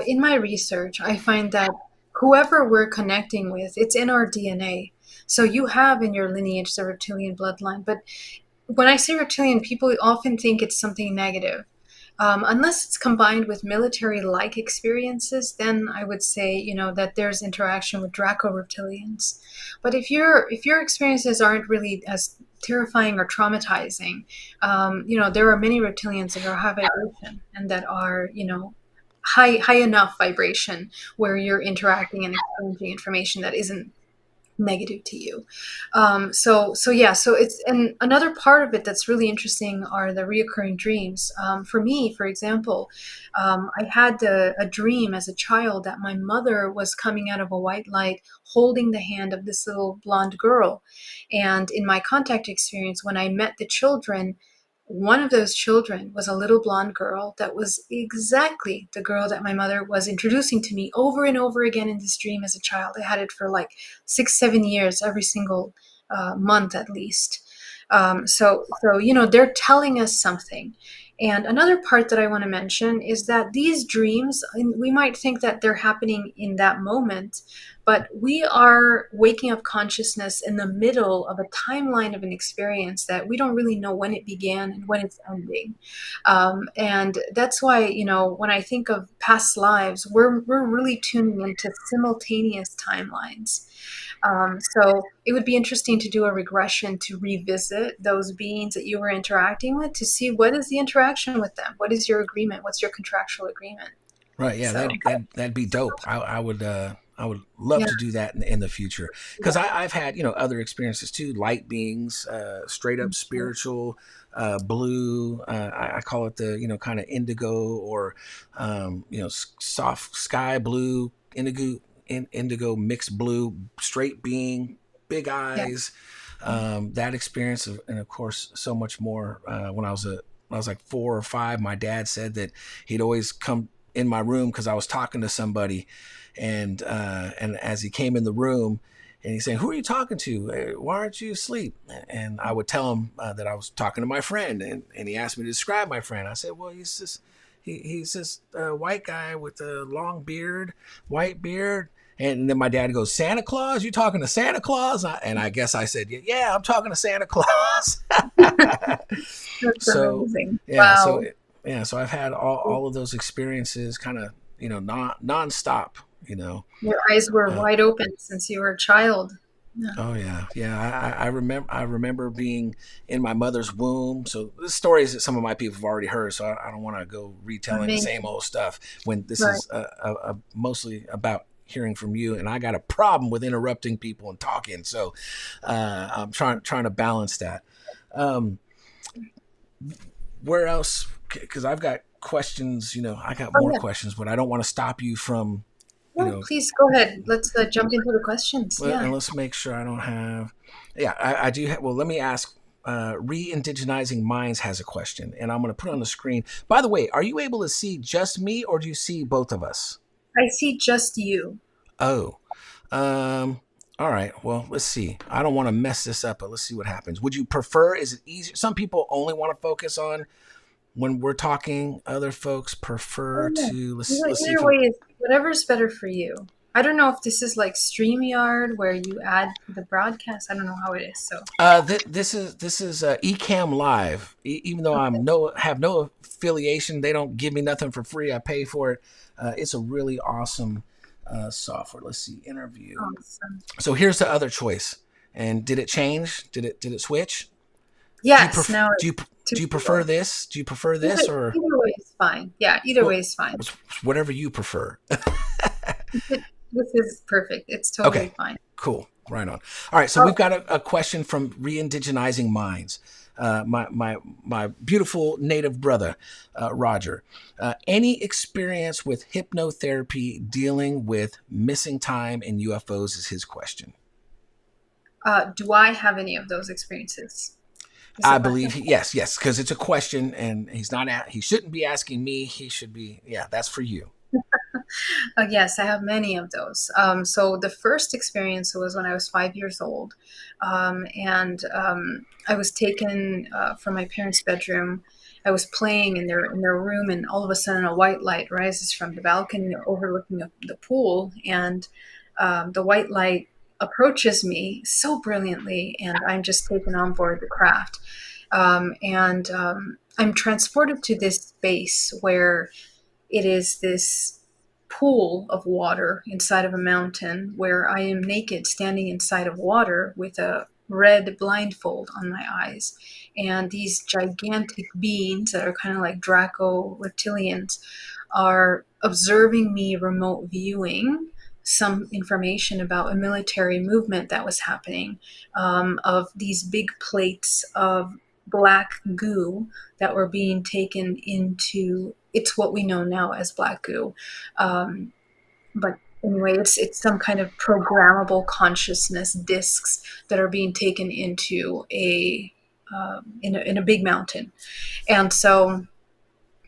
Speaker 2: in my research, I find that whoever we're connecting with, it's in our DNA. So you have in your lineage the reptilian bloodline, but when I say reptilian, people often think it's something negative. Unless it's combined with military-like experiences, then I would say, that there's interaction with Draco reptilians. But if your experiences aren't really as terrifying or traumatizing, there are many reptilians that are high vibration and that are, high enough vibration where you're interacting and exchanging information that isn't negative to you. So yeah, so it's, and another part of it that's really interesting are the reoccurring dreams. For me, for example, I had a dream as a child that my mother was coming out of a white light holding the hand of this little blonde girl. And in my contact experience, when I met the children, one of those children was a little blonde girl that was exactly the girl that my mother was introducing to me over and over again in this dream as a child. I had it for like 6, 7 years, every single month at least. So they're telling us something. And another part that I want to mention is that these dreams, we might think that they're happening in that moment, but we are waking up consciousness in the middle of a timeline of an experience that we don't really know when it began and when it's ending. And that's why, when I think of past lives, we're really tuning into simultaneous timelines. So it would be interesting to do a regression to revisit those beings that you were interacting with to see what is the interaction with them. What is your agreement? What's your contractual agreement?
Speaker 1: Right? Yeah,
Speaker 2: So
Speaker 1: that'd be dope. I would love
Speaker 2: yeah,
Speaker 1: to do that in the future, because I've had other experiences too, light beings, straight up spiritual, blue. I call it the kind of indigo, or soft sky blue, indigo mixed blue, straight being, big
Speaker 2: yeah,
Speaker 1: eyes. That experience, and of course so much more. When I was like 4 or 5, my dad said that he'd always come in my room because I was talking to somebody, and as he came in the room, and he's saying, "Who are you talking to? Why aren't you asleep?" And I would tell him that I was talking to my friend, and he asked me to describe my friend. I said, "Well, he's this white guy with a long beard, white beard." And then my dad goes, "Santa Claus? You talking to Santa Claus?" And I guess I said, "Yeah, I'm talking to Santa Claus."
Speaker 2: that's
Speaker 1: So
Speaker 2: amazing.
Speaker 1: yeah, so
Speaker 2: Wow.
Speaker 1: yeah, so I've had all of those experiences, kind of nonstop.
Speaker 2: Your eyes were
Speaker 1: Uh,
Speaker 2: wide open since you were a child. Yeah,
Speaker 1: oh yeah, yeah. I remember being in my mother's womb. So this stories that some of my people have already heard. So I don't want to go retelling the same
Speaker 2: amazing.
Speaker 1: old stuff when this
Speaker 2: Right.
Speaker 1: is mostly about hearing from you. And I got a problem with interrupting people and talking. So I'm trying to balance that. Um, where else? Because I've got questions. I got
Speaker 2: Oh
Speaker 1: more
Speaker 2: yeah.
Speaker 1: questions, but I don't want to stop you from. You
Speaker 2: No,
Speaker 1: know,
Speaker 2: please go ahead. Let's jump into the questions.
Speaker 1: and
Speaker 2: Yeah.
Speaker 1: let's make sure I don't have. Yeah, I do have. Well, let me ask. Re-indigenizing Minds has a question, and I'm going to put it on the screen. By the way, are you able to see just me, or do you see both of us?
Speaker 2: I see just you.
Speaker 1: Oh, um, all right. Well, let's see. I don't want to mess this up, but let's see what happens. Would you prefer? Is it easier? Some people only want to focus on when we're talking. Other folks
Speaker 2: Oh
Speaker 1: prefer
Speaker 2: yeah.
Speaker 1: to. Let's see
Speaker 2: Either
Speaker 1: if
Speaker 2: way
Speaker 1: we.
Speaker 2: is whatever's better for you. I don't know if this is like StreamYard where you add the broadcast. I don't know how it is. So
Speaker 1: This is Ecamm Live. Even though
Speaker 2: okay,
Speaker 1: have no affiliation, they don't give me nothing for free. I pay for it. It's a really awesome software. Let's see, interview.
Speaker 2: awesome.
Speaker 1: So here's the other choice. And did it change? Did it switch? Do you
Speaker 2: Yes,
Speaker 1: pref-
Speaker 2: now
Speaker 1: do you
Speaker 2: it's two
Speaker 1: do you prefer
Speaker 2: people.
Speaker 1: this? Do you prefer
Speaker 2: Either,
Speaker 1: this, or
Speaker 2: either way is fine. Yeah, either way
Speaker 1: well,
Speaker 2: is fine.
Speaker 1: whatever you prefer?
Speaker 2: Is it This is perfect. It's
Speaker 1: Okay,
Speaker 2: totally fine.
Speaker 1: cool. Right on. All right, so we've got a question from Re-Indigenizing Minds. My beautiful native brother, Roger. Any experience with hypnotherapy dealing with missing time and UFOs is his question.
Speaker 2: Do I have any of those experiences? Is the
Speaker 1: I
Speaker 2: question.
Speaker 1: believe yes, because it's a question, and he shouldn't be asking me. He should be, yeah, that's for you.
Speaker 2: Yes, I have many of those. So the first experience was when I was 5 years old, and I was taken from my parents' bedroom. I was playing in their room, and all of a sudden, a white light rises from the balcony overlooking the pool, and the white light approaches me so brilliantly, and I'm just taken on board the craft. And I'm transported to this space where it is this pool of water inside of a mountain where I am naked standing inside of water with a red blindfold on my eyes. And these gigantic beings that are kind of like Draco reptilians are observing me remote viewing some information about a military movement that was happening, of these big plates of black goo that were being taken into, it's what we know now as black goo. Um, but anyway, it's some kind of programmable consciousness discs that are being taken into in a big mountain. And so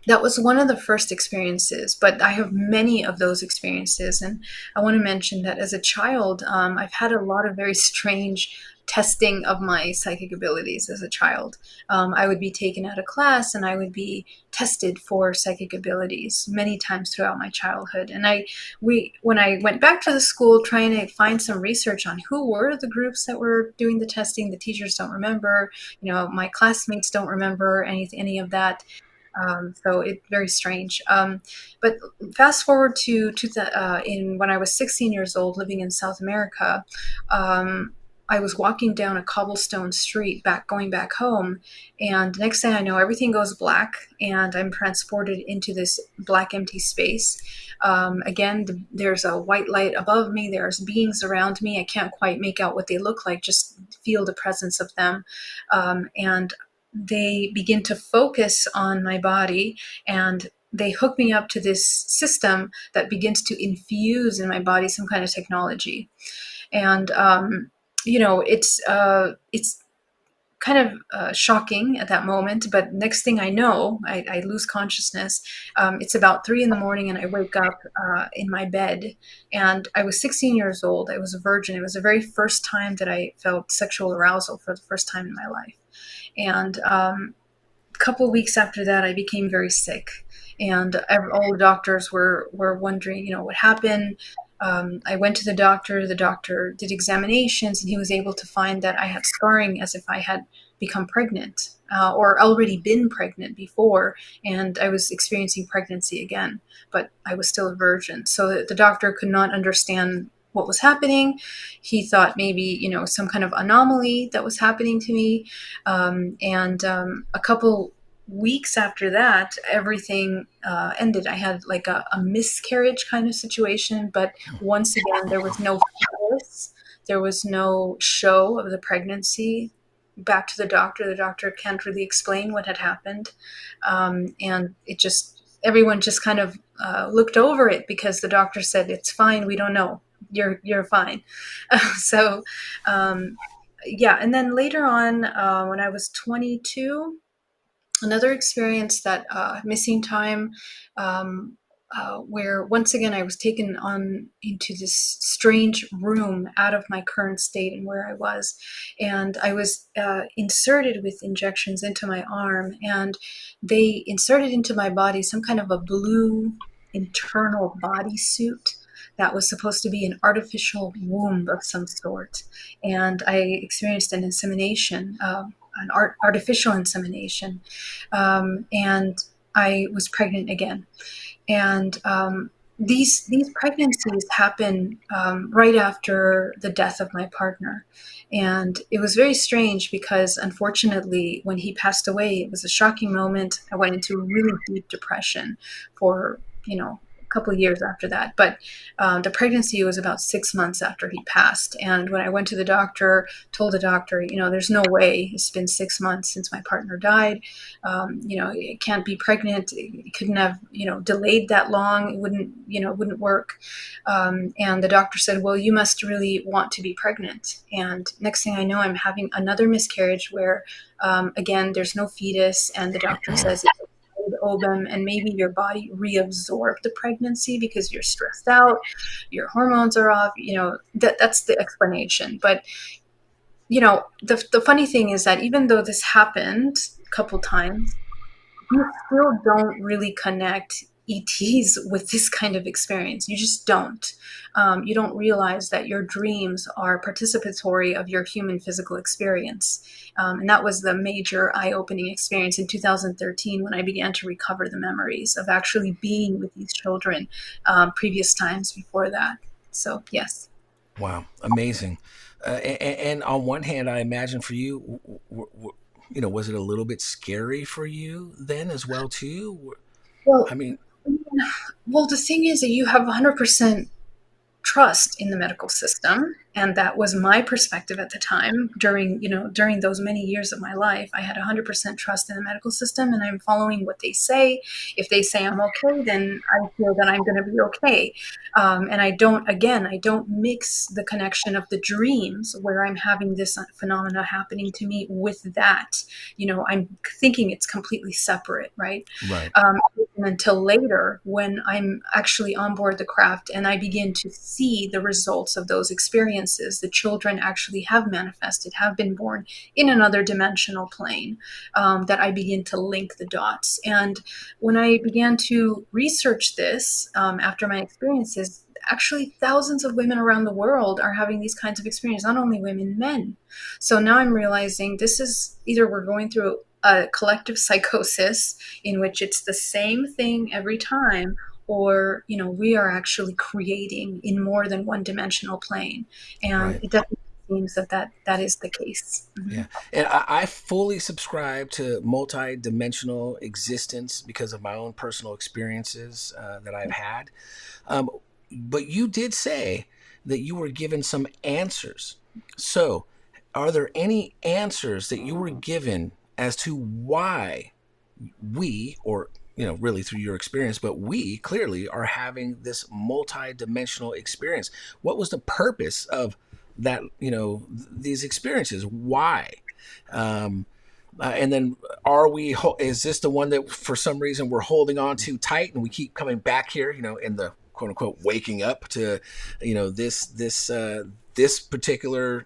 Speaker 2: that was one of the first experiences, but I have many of those experiences. And I want to mention that as a child, I've had a lot of very strange testing of my psychic abilities as a child. I would be taken out of class and I would be tested for psychic abilities many times throughout my childhood. And when I went back to the school trying to find some research on who were the groups that were doing the testing, the teachers don't remember, my classmates don't remember any of that. So it's very strange. But fast forward to the in when I was 16 years old, living in South America. I was walking down a cobblestone street going back home, and next thing I know, everything goes black, and I'm transported into this black empty space. Again, there's a white light above me. There's beings around me. I can't quite make out what they look like. Just feel the presence of them, and they begin to focus on my body, and they hook me up to this system that begins to infuse in my body some kind of technology. And it's kind of shocking at that moment, but next thing I know, I lose consciousness. It's about 3 in the morning, and I wake up in my bed. And I was 16 years old. I was a virgin. It was the very first time that I felt sexual arousal for the first time in my life. And a couple of weeks after that, I became very sick, and all the doctors were wondering, what happened. I went to the doctor. The doctor did examinations, and he was able to find that I had scarring as if I had become pregnant, or already been pregnant before, and I was experiencing pregnancy again, but I was still a virgin. So the doctor could not understand what was happening. He thought maybe, some kind of anomaly that was happening to me. And a couple weeks after that, everything ended. I had like a miscarriage kind of situation, but once again, there was no force, there was no show of the pregnancy. Back to the doctor. The doctor can't really explain what had happened, and everyone just kind of looked over it because the doctor said it's fine. We don't know. You're fine. So, yeah. And then later on, when I was 22, another experience that missing time, where once again I was taken on into this strange room out of my current state and where I was, and I was inserted with injections into my arm, and they inserted into my body some kind of a blue internal bodysuit that was supposed to be an artificial womb of some sort, and I experienced an insemination. Artificial insemination, and I was pregnant again. And these pregnancies happen right after the death of my partner, and it was very strange because unfortunately, when he passed away, it was a shocking moment. I went into really deep depression for couple of years after that. But the pregnancy was about 6 months after he passed. And when I went to the doctor, told the doctor, there's no way. It's been 6 months since my partner died. It can't be pregnant. It couldn't have, delayed that long. It wouldn't work. And the doctor said, well, you must really want to be pregnant. And next thing I know, I'm having another miscarriage where, again, there's no fetus. And the doctor says it's ovum, and maybe your body reabsorbed the pregnancy because you're stressed out, your hormones are off. That's the explanation. But the funny thing is that even though this happened a couple times, you still don't really connect ETs with this kind of experience. You just don't. You don't realize that your dreams are participatory of your human physical experience. And that was the major eye-opening experience in 2013 when I began to recover the memories of actually being with these children previous times before that. So, yes.
Speaker 1: Wow, amazing. And on one hand, I imagine for you, was it a little bit scary for you then as well too?
Speaker 2: Well,
Speaker 1: I mean,
Speaker 2: well, the thing is that you have 100% trust in the medical system, and that was my perspective at the time. During those many years of my life, I had 100% trust in the medical system, and I'm following what they say. If they say I'm okay, then I feel that I'm going to be okay. And I don't mix the connection of the dreams where I'm having this phenomena happening to me with that. I'm thinking it's completely separate, right?
Speaker 1: right,
Speaker 2: Until later, when I'm actually on board the craft and I begin to see the results of those experiences, the children actually have manifested, have been born in another dimensional plane, that I begin to link the dots. And when I began to research this, after my experiences, actually thousands of women around the world are having these kinds of experiences, not only women, men. So now I'm realizing this is either we're going through a collective psychosis in which it's the same thing every time, or we are actually creating in more than one dimensional plane. And
Speaker 1: right.
Speaker 2: it definitely seems that is the case. Mm-hmm.
Speaker 1: Yeah. And I fully subscribe to multi-dimensional existence because of my own personal experiences that I've had. Um, but you did say that you were given some answers. So, are there any answers that you were given as to why we, or really through your experience, but we clearly are having this multi-dimensional experience? What was the purpose of that? These experiences. Why? Um, and then is this the one that for some reason we're holding on to tight and we keep coming back here, in the quote unquote waking up to, this particular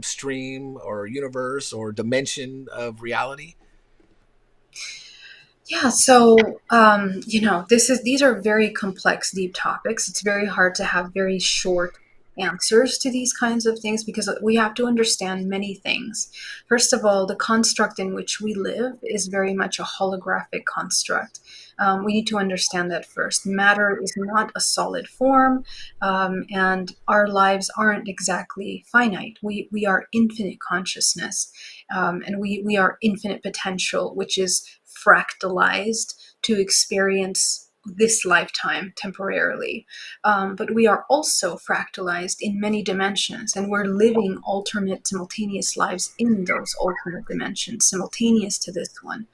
Speaker 1: stream or universe or dimension of reality?
Speaker 2: Yeah, so these are very complex, deep topics. It's very hard to have very short answers to these kinds of things because we have to understand many things. First of all, the construct in which we live is very much a holographic construct. We need to understand that first. Matter is not a solid form, and our lives aren't exactly finite. We are infinite consciousness, and we are infinite potential, which is fractalized to experience this lifetime temporarily. But we are also fractalized in many dimensions, and we're living alternate, simultaneous lives in those alternate dimensions, simultaneous to this one.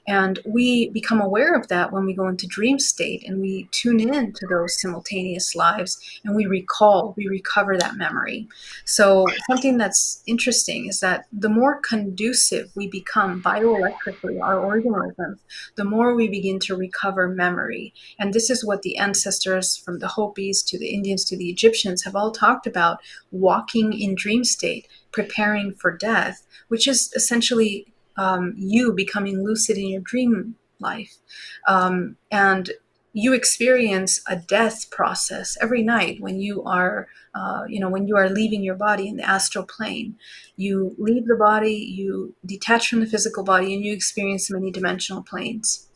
Speaker 2: And we become aware of that when we go into dream state and we tune in to those simultaneous lives and we recover that memory. So, something that's interesting is that the more conducive we become bioelectrically, our organisms, the more we begin to recover memory. And this is what the ancestors from the Hopis to the Indians to the Egyptians have all talked about: walking in dream state, preparing for death, which is essentially you becoming lucid in your dream life. And you experience a death process every night when you are, when you are leaving your body in the astral plane. You leave the body, you detach from the physical body, and you experience many dimensional planes.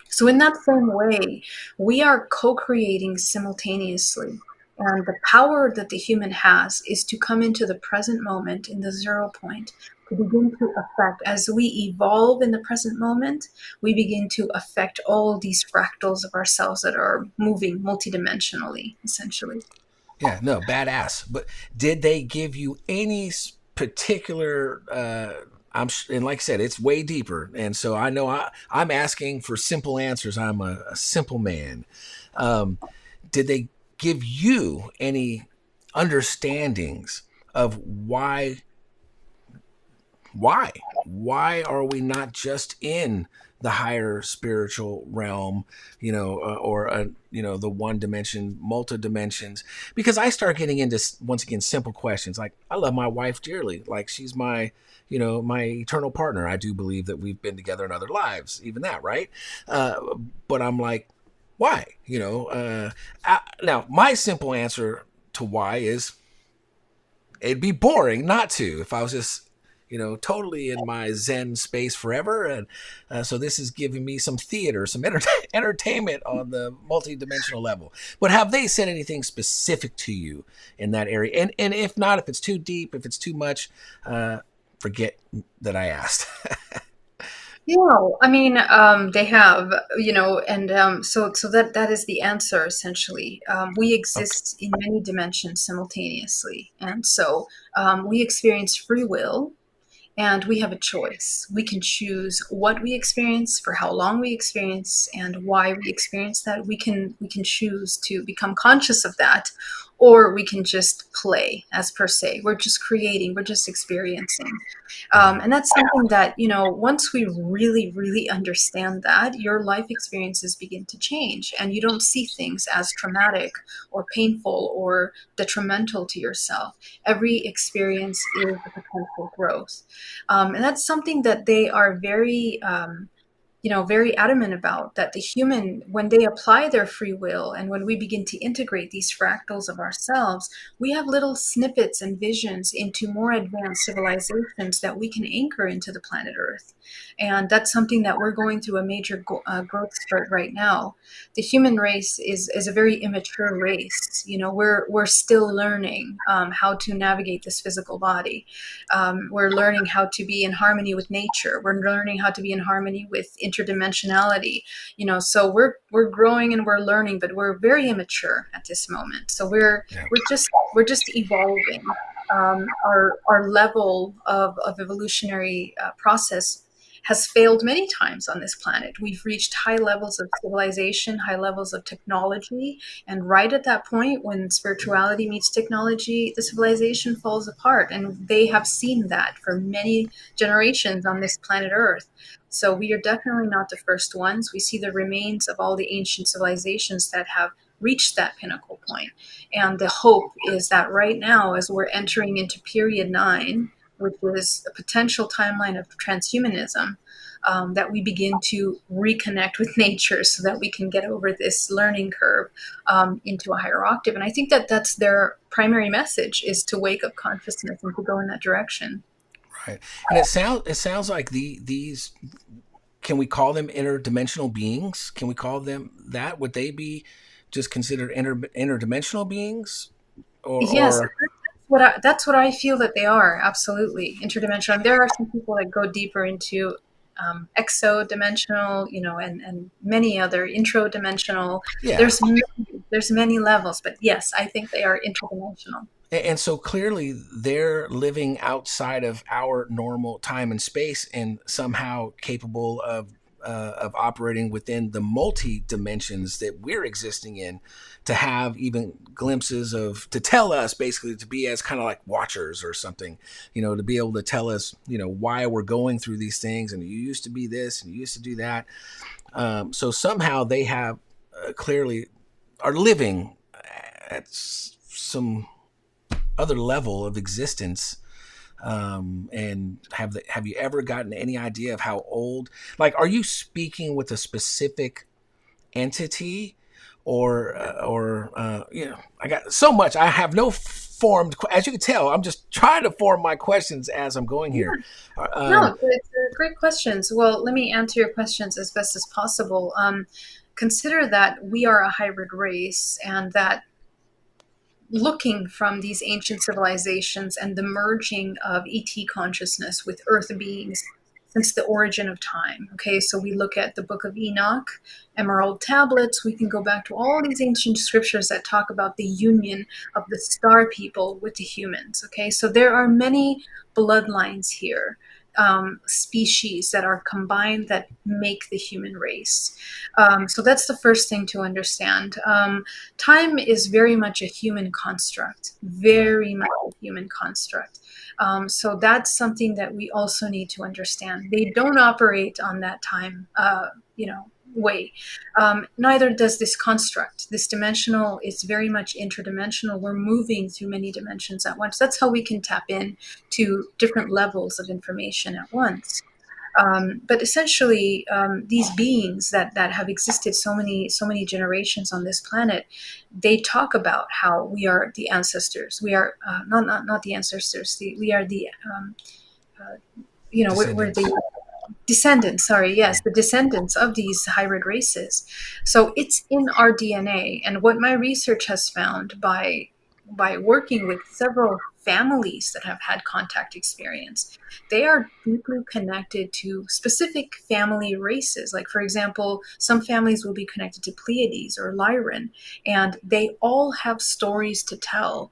Speaker 2: So, in that same way, we are co creating simultaneously. And the power that the human has is to come into the present moment, in the 0 point, to begin to affect, as we evolve in the present moment, we begin to affect all these fractals of ourselves that are moving multidimensionally, essentially.
Speaker 1: Yeah, no, badass. But did they give you any particular? And like I said, it's way deeper, and so I know I'm asking for simple answers. I'm a simple man. Um, did they give you any understandings of why are we not just in the higher spiritual realm, the one dimension, multi dimensions? Because I start getting into, once again, simple questions. Like, I love my wife dearly, like she's my eternal partner. I do believe that we've been together in other lives, even that, right? But I'm like, why? Now my simple answer to why is, it'd be boring not to, if I was just totally in my Zen space forever. And so this is giving me some theater, some entertainment on the multi-dimensional level. But have they said anything specific to you in that area? And if not, if it's too deep, if it's too much, forget that I asked.
Speaker 2: Yeah, I mean, they have, and so that is the answer essentially. We
Speaker 1: Okay.
Speaker 2: exist in many dimensions simultaneously, and so we experience free will, and we have a choice. We can choose what we experience, for how long we experience, and why we experience that. We can choose to become conscious of that, or we can just play, as per se. We're just creating, we're just experiencing.
Speaker 1: Mm-hmm.
Speaker 2: And that's something that, once we really, really understand that, your life experiences begin to change and you don't see things as traumatic or painful or detrimental to yourself. Every experience is a potential growth. And that's something that they are very adamant about, that the human, when they apply their free will and when we begin to integrate these fractals of ourselves, we have little snippets and visions into more advanced civilizations that we can anchor into the planet Earth. And that's something that we're going through a major growth spurt right now. The human race is a very immature race. We're still learning how to navigate this physical body. We're learning how to be in harmony with nature. We're learning how to be in harmony with interdimensionality. So we're growing and we're learning, but we're very immature at this moment. So
Speaker 1: Yeah.
Speaker 2: we're just evolving. Our level of evolutionary process has failed many times on this planet. We've reached high levels of civilization, high levels of technology, and right at that point, when spirituality meets technology, the civilization falls apart. And they have seen that for many generations on this planet Earth. So we are definitely not the first ones. We see the remains of all the ancient civilizations that have reached that pinnacle point. And the hope is that right now, as we're entering into period 9, which is a potential timeline of transhumanism, that we begin to reconnect with nature so that we can get over this learning curve into a higher octave. And I think that that's their primary message, is to wake up consciousness and to go in that direction.
Speaker 1: Right. And it sounds like these, can we call them interdimensional beings? Can we call them that? Would they be just considered interdimensional beings,
Speaker 2: Yes,
Speaker 1: or
Speaker 2: that's what I feel that they are. Absolutely interdimensional. And there are some people that go deeper into exodimensional, and many other introdimensional.
Speaker 1: yeah?
Speaker 2: There's many levels, but yes, I think they are interdimensional.
Speaker 1: And so clearly they're living outside of our normal time and space, and somehow capable of operating within the multi dimensions that we're existing in, to have even glimpses of, to tell us, basically, to be as kind of like watchers or something, to be able to tell us, why we're going through these things, and you used to be this and you used to do that. So somehow they have, clearly, are living at some other level of existence. And have you ever gotten any idea of how old? Like, are you speaking with a specific entity, or I got so much. I have no formed. As you can tell, I'm just trying to form my questions as I'm going here.
Speaker 2: No, it's great questions. Well, let me answer your questions as best as possible. Consider that we are a hybrid race, and that looking from these ancient civilizations and the merging of ET consciousness with Earth beings since the origin of time. Okay, so we look at the Book of Enoch, Emerald Tablets. We can go back to all these ancient scriptures that talk about the union of the star people with the humans. Okay, so there are many bloodlines here, species that are combined that make the human race. So that's the first thing to understand. Time is very much a human construct,
Speaker 1: Right.
Speaker 2: very much a human construct. So that's something that we also need to understand. They don't operate on that time, way. Neither does this construct. This dimensional is very much interdimensional. We're moving through many dimensions at once. That's how we can tap in to different levels of information at once. But essentially, these beings that have existed so many generations on this planet, they talk about how we are the ancestors. We are not the ancestors. We are the uh, we're
Speaker 1: Descendants.
Speaker 2: the descendants. Sorry,
Speaker 1: Yeah.
Speaker 2: yes, the descendants of these hybrid races. So it's in our DNA, and what my research has found by working with several families that have had contact experience, they are deeply connected to specific family races. Like, for example, some families will be connected to Pleiades or Lyran, and they all have stories to tell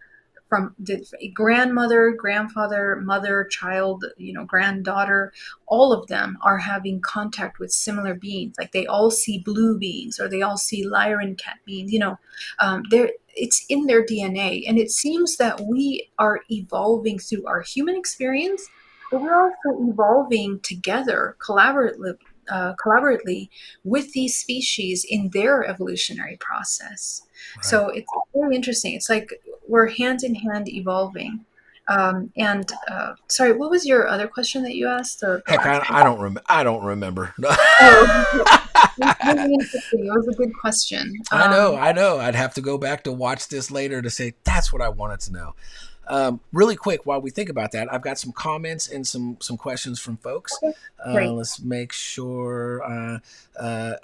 Speaker 2: from the grandmother, grandfather, mother, child, granddaughter. All of them are having contact with similar beings. Like, they all see blue beings, or they all see Lyran cat beings. It's in their DNA, and it seems that we are evolving through our human experience, but we're also evolving together, collaboratively with these species in their evolutionary process.
Speaker 1: Right.
Speaker 2: So it's very interesting. It's like we're hand in hand evolving. And sorry, what was your other question that you asked? The
Speaker 1: Heck,
Speaker 2: last one.
Speaker 1: I don't remember.
Speaker 2: Oh, it's really interesting. It was a good question.
Speaker 1: I know. I'd have to go back to watch this later to say that's what I wanted to know. Really quick, while we think about that, I've got some comments and some questions from folks.
Speaker 2: Okay, great.
Speaker 1: Let's make sure.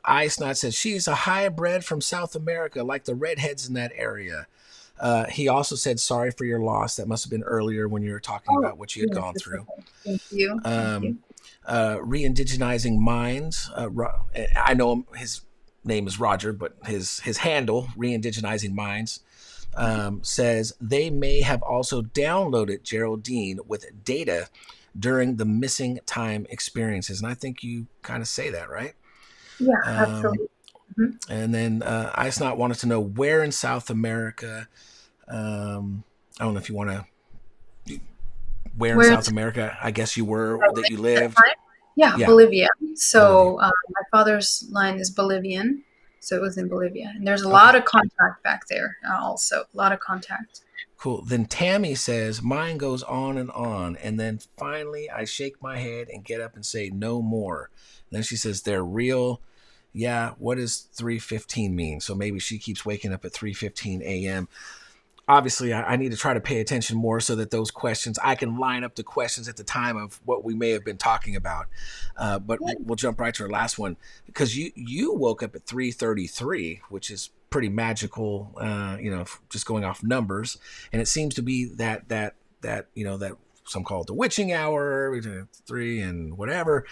Speaker 1: Ice Knot says she's a hybrid from South America, like the redheads in that area. He also said sorry for your loss. That must have been earlier when you were talking
Speaker 2: Oh,
Speaker 1: about what you had
Speaker 2: yes,
Speaker 1: gone
Speaker 2: it's
Speaker 1: through.
Speaker 2: okay. Thank you. Thank
Speaker 1: Um,
Speaker 2: you.
Speaker 1: Re-indigenizing minds. I know his name is Roger, but his handle, Re-indigenizing Minds, says they may have also downloaded Geraldine with data during the missing time experiences, and I think you kind of say that, right?
Speaker 2: Yeah,
Speaker 1: Um,
Speaker 2: absolutely. Mhm.
Speaker 1: and then Ice Not wanted to know where in South America. I don't know if you want to. Where in
Speaker 2: Where
Speaker 1: South
Speaker 2: it's
Speaker 1: America? I guess you were that you
Speaker 2: that
Speaker 1: lived.
Speaker 2: time? Yeah,
Speaker 1: Yeah,
Speaker 2: Bolivia.
Speaker 1: Bolivia.
Speaker 2: So my father's line is Bolivian, so it was in Bolivia, and there's a
Speaker 1: Okay.
Speaker 2: lot of contact back there. Also, a lot of contact.
Speaker 1: Cool. Then Tammy says, mine goes on. And then finally, I shake my head and get up and say, no more. And then she says, they're real. Yeah, what does 3:15 mean? So maybe she keeps waking up at 3:15 a.m. Obviously, I need to try to pay attention more so that those questions, I can line up the questions at the time of what we may have been talking about. But we'll jump right to our last one because you woke up at 3:33, which is pretty magical. Just going off numbers, and it seems to be that some call it the witching hour between 3 and whatever.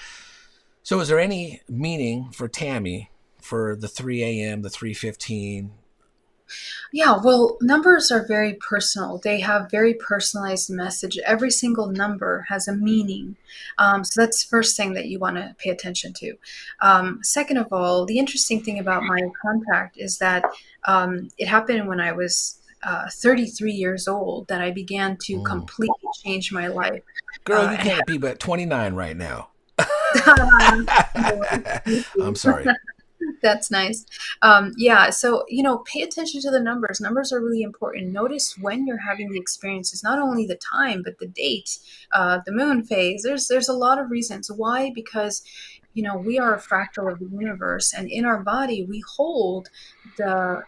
Speaker 1: So, is there any meaning for Tammy for the 3 a.m., the 3:15?
Speaker 2: Yeah, well, numbers are very personal. They have very personalized message. Every single number has a meaning. So that's the first thing that you want to pay attention to. Second of all, the interesting thing about my contact is that it happened when I was 33 years old that I began to
Speaker 1: Mm.
Speaker 2: completely change my life.
Speaker 1: Girl, you
Speaker 2: And
Speaker 1: can't be but 29 right now.
Speaker 2: Thank
Speaker 1: I'm
Speaker 2: you.
Speaker 1: sorry.
Speaker 2: That's nice. Yeah, so pay attention to the numbers. Numbers are really important. Notice when you're having the experiences, not only the time, but the date, the moon phase. There's a lot of reasons why. Because we are a fractal of the universe, and in our body we hold the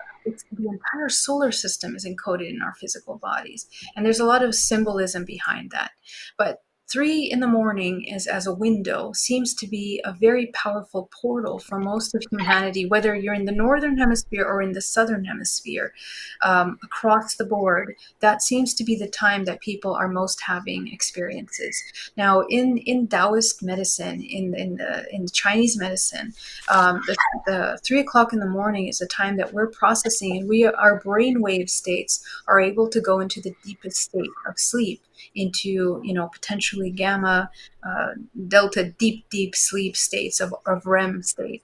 Speaker 2: entire solar system is encoded in our physical bodies, and there's a lot of symbolism behind that. But 3 in the morning is as a window seems to be a very powerful portal for most of humanity, whether you're in the northern hemisphere or in the southern hemisphere, across the board. That seems to be the time that people are most having experiences. Now, in Taoist medicine, in Chinese medicine, the 3 o'clock in the morning is the time that we're processing, and our brainwave states are able to go into the deepest state of sleep, into potentially gamma, delta, deep sleep states of REM state.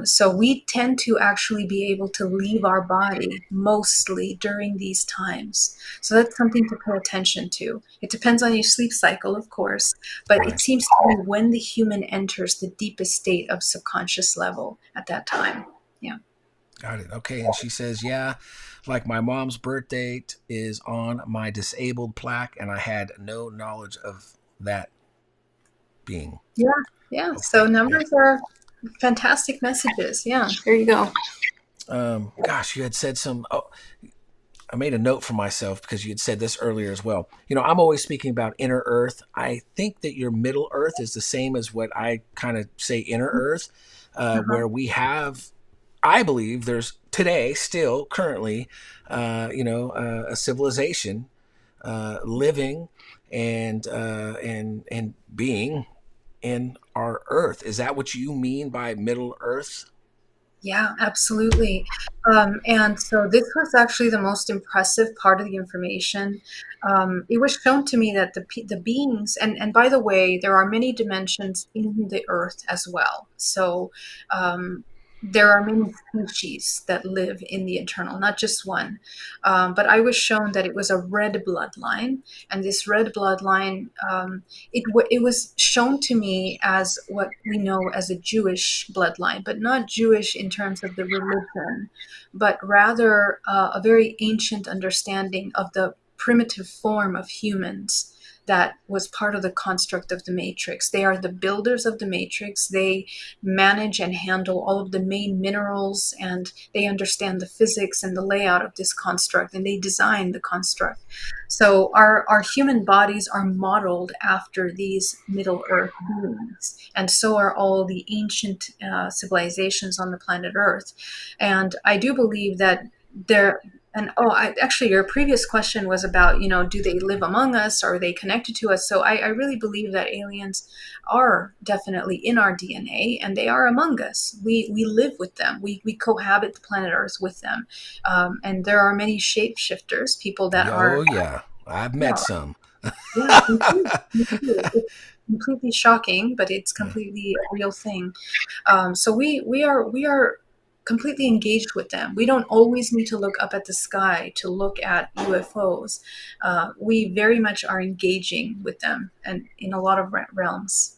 Speaker 2: So we tend to actually be able to leave our body mostly during these times. So that's something to pay attention to. It depends on your sleep cycle, of course, but it
Speaker 1: Right.
Speaker 2: seems to be when the human enters the deepest state of subconscious level at that time. Yeah.
Speaker 1: Got it. Okay. And she says, yeah, like my mom's birth date is on my disabled plaque, and I had no knowledge of that being.
Speaker 2: Yeah. Yeah. So
Speaker 1: Okay. Yeah.
Speaker 2: numbers are fantastic messages. Yeah. There you go.
Speaker 1: Gosh, you had said some. Oh, I made a note for myself because you had said this earlier as well. You know, I'm always speaking about inner earth. I think that your middle earth is the same as what I kind of say inner earth,
Speaker 2: Uh-huh.
Speaker 1: where we have, I believe there's today, still currently, a civilization living and being in our earth. Is that what you mean by middle earth?
Speaker 2: Yeah, absolutely. And so this was actually the most impressive part of the information. It was shown to me that the beings, and by the way, there are many dimensions in the earth as well. So there are many species that live in the internal, not just one. But I was shown that it was a red bloodline, and this red bloodline, it was shown to me as what we know as a Jewish bloodline, but not Jewish in terms of the religion, but rather a very ancient understanding of the primitive form of humans that was part of the construct of the matrix. They are the builders of the matrix. They manage and handle all of the main minerals, and they understand the physics and the layout of this construct, and they design the construct. So our human bodies are modeled after these Middle Earth beings, and so are all the ancient civilizations on the planet Earth. And I do believe that there. And actually, your previous question was about, do they live among us? Are they connected to us? So I really believe that aliens are definitely in our DNA, and they are among us. We live with them. We cohabit the planet Earth with them. And there are many shapeshifters, people that
Speaker 1: Oh
Speaker 2: are,
Speaker 1: yeah, I've met
Speaker 2: yeah,
Speaker 1: some.
Speaker 2: yeah, me too. It's completely shocking, but it's
Speaker 1: Yeah.
Speaker 2: completely a real thing. So we are completely engaged with them. We don't always need to look up at the sky to look at UFOs. We very much are engaging with them, and in a lot of realms.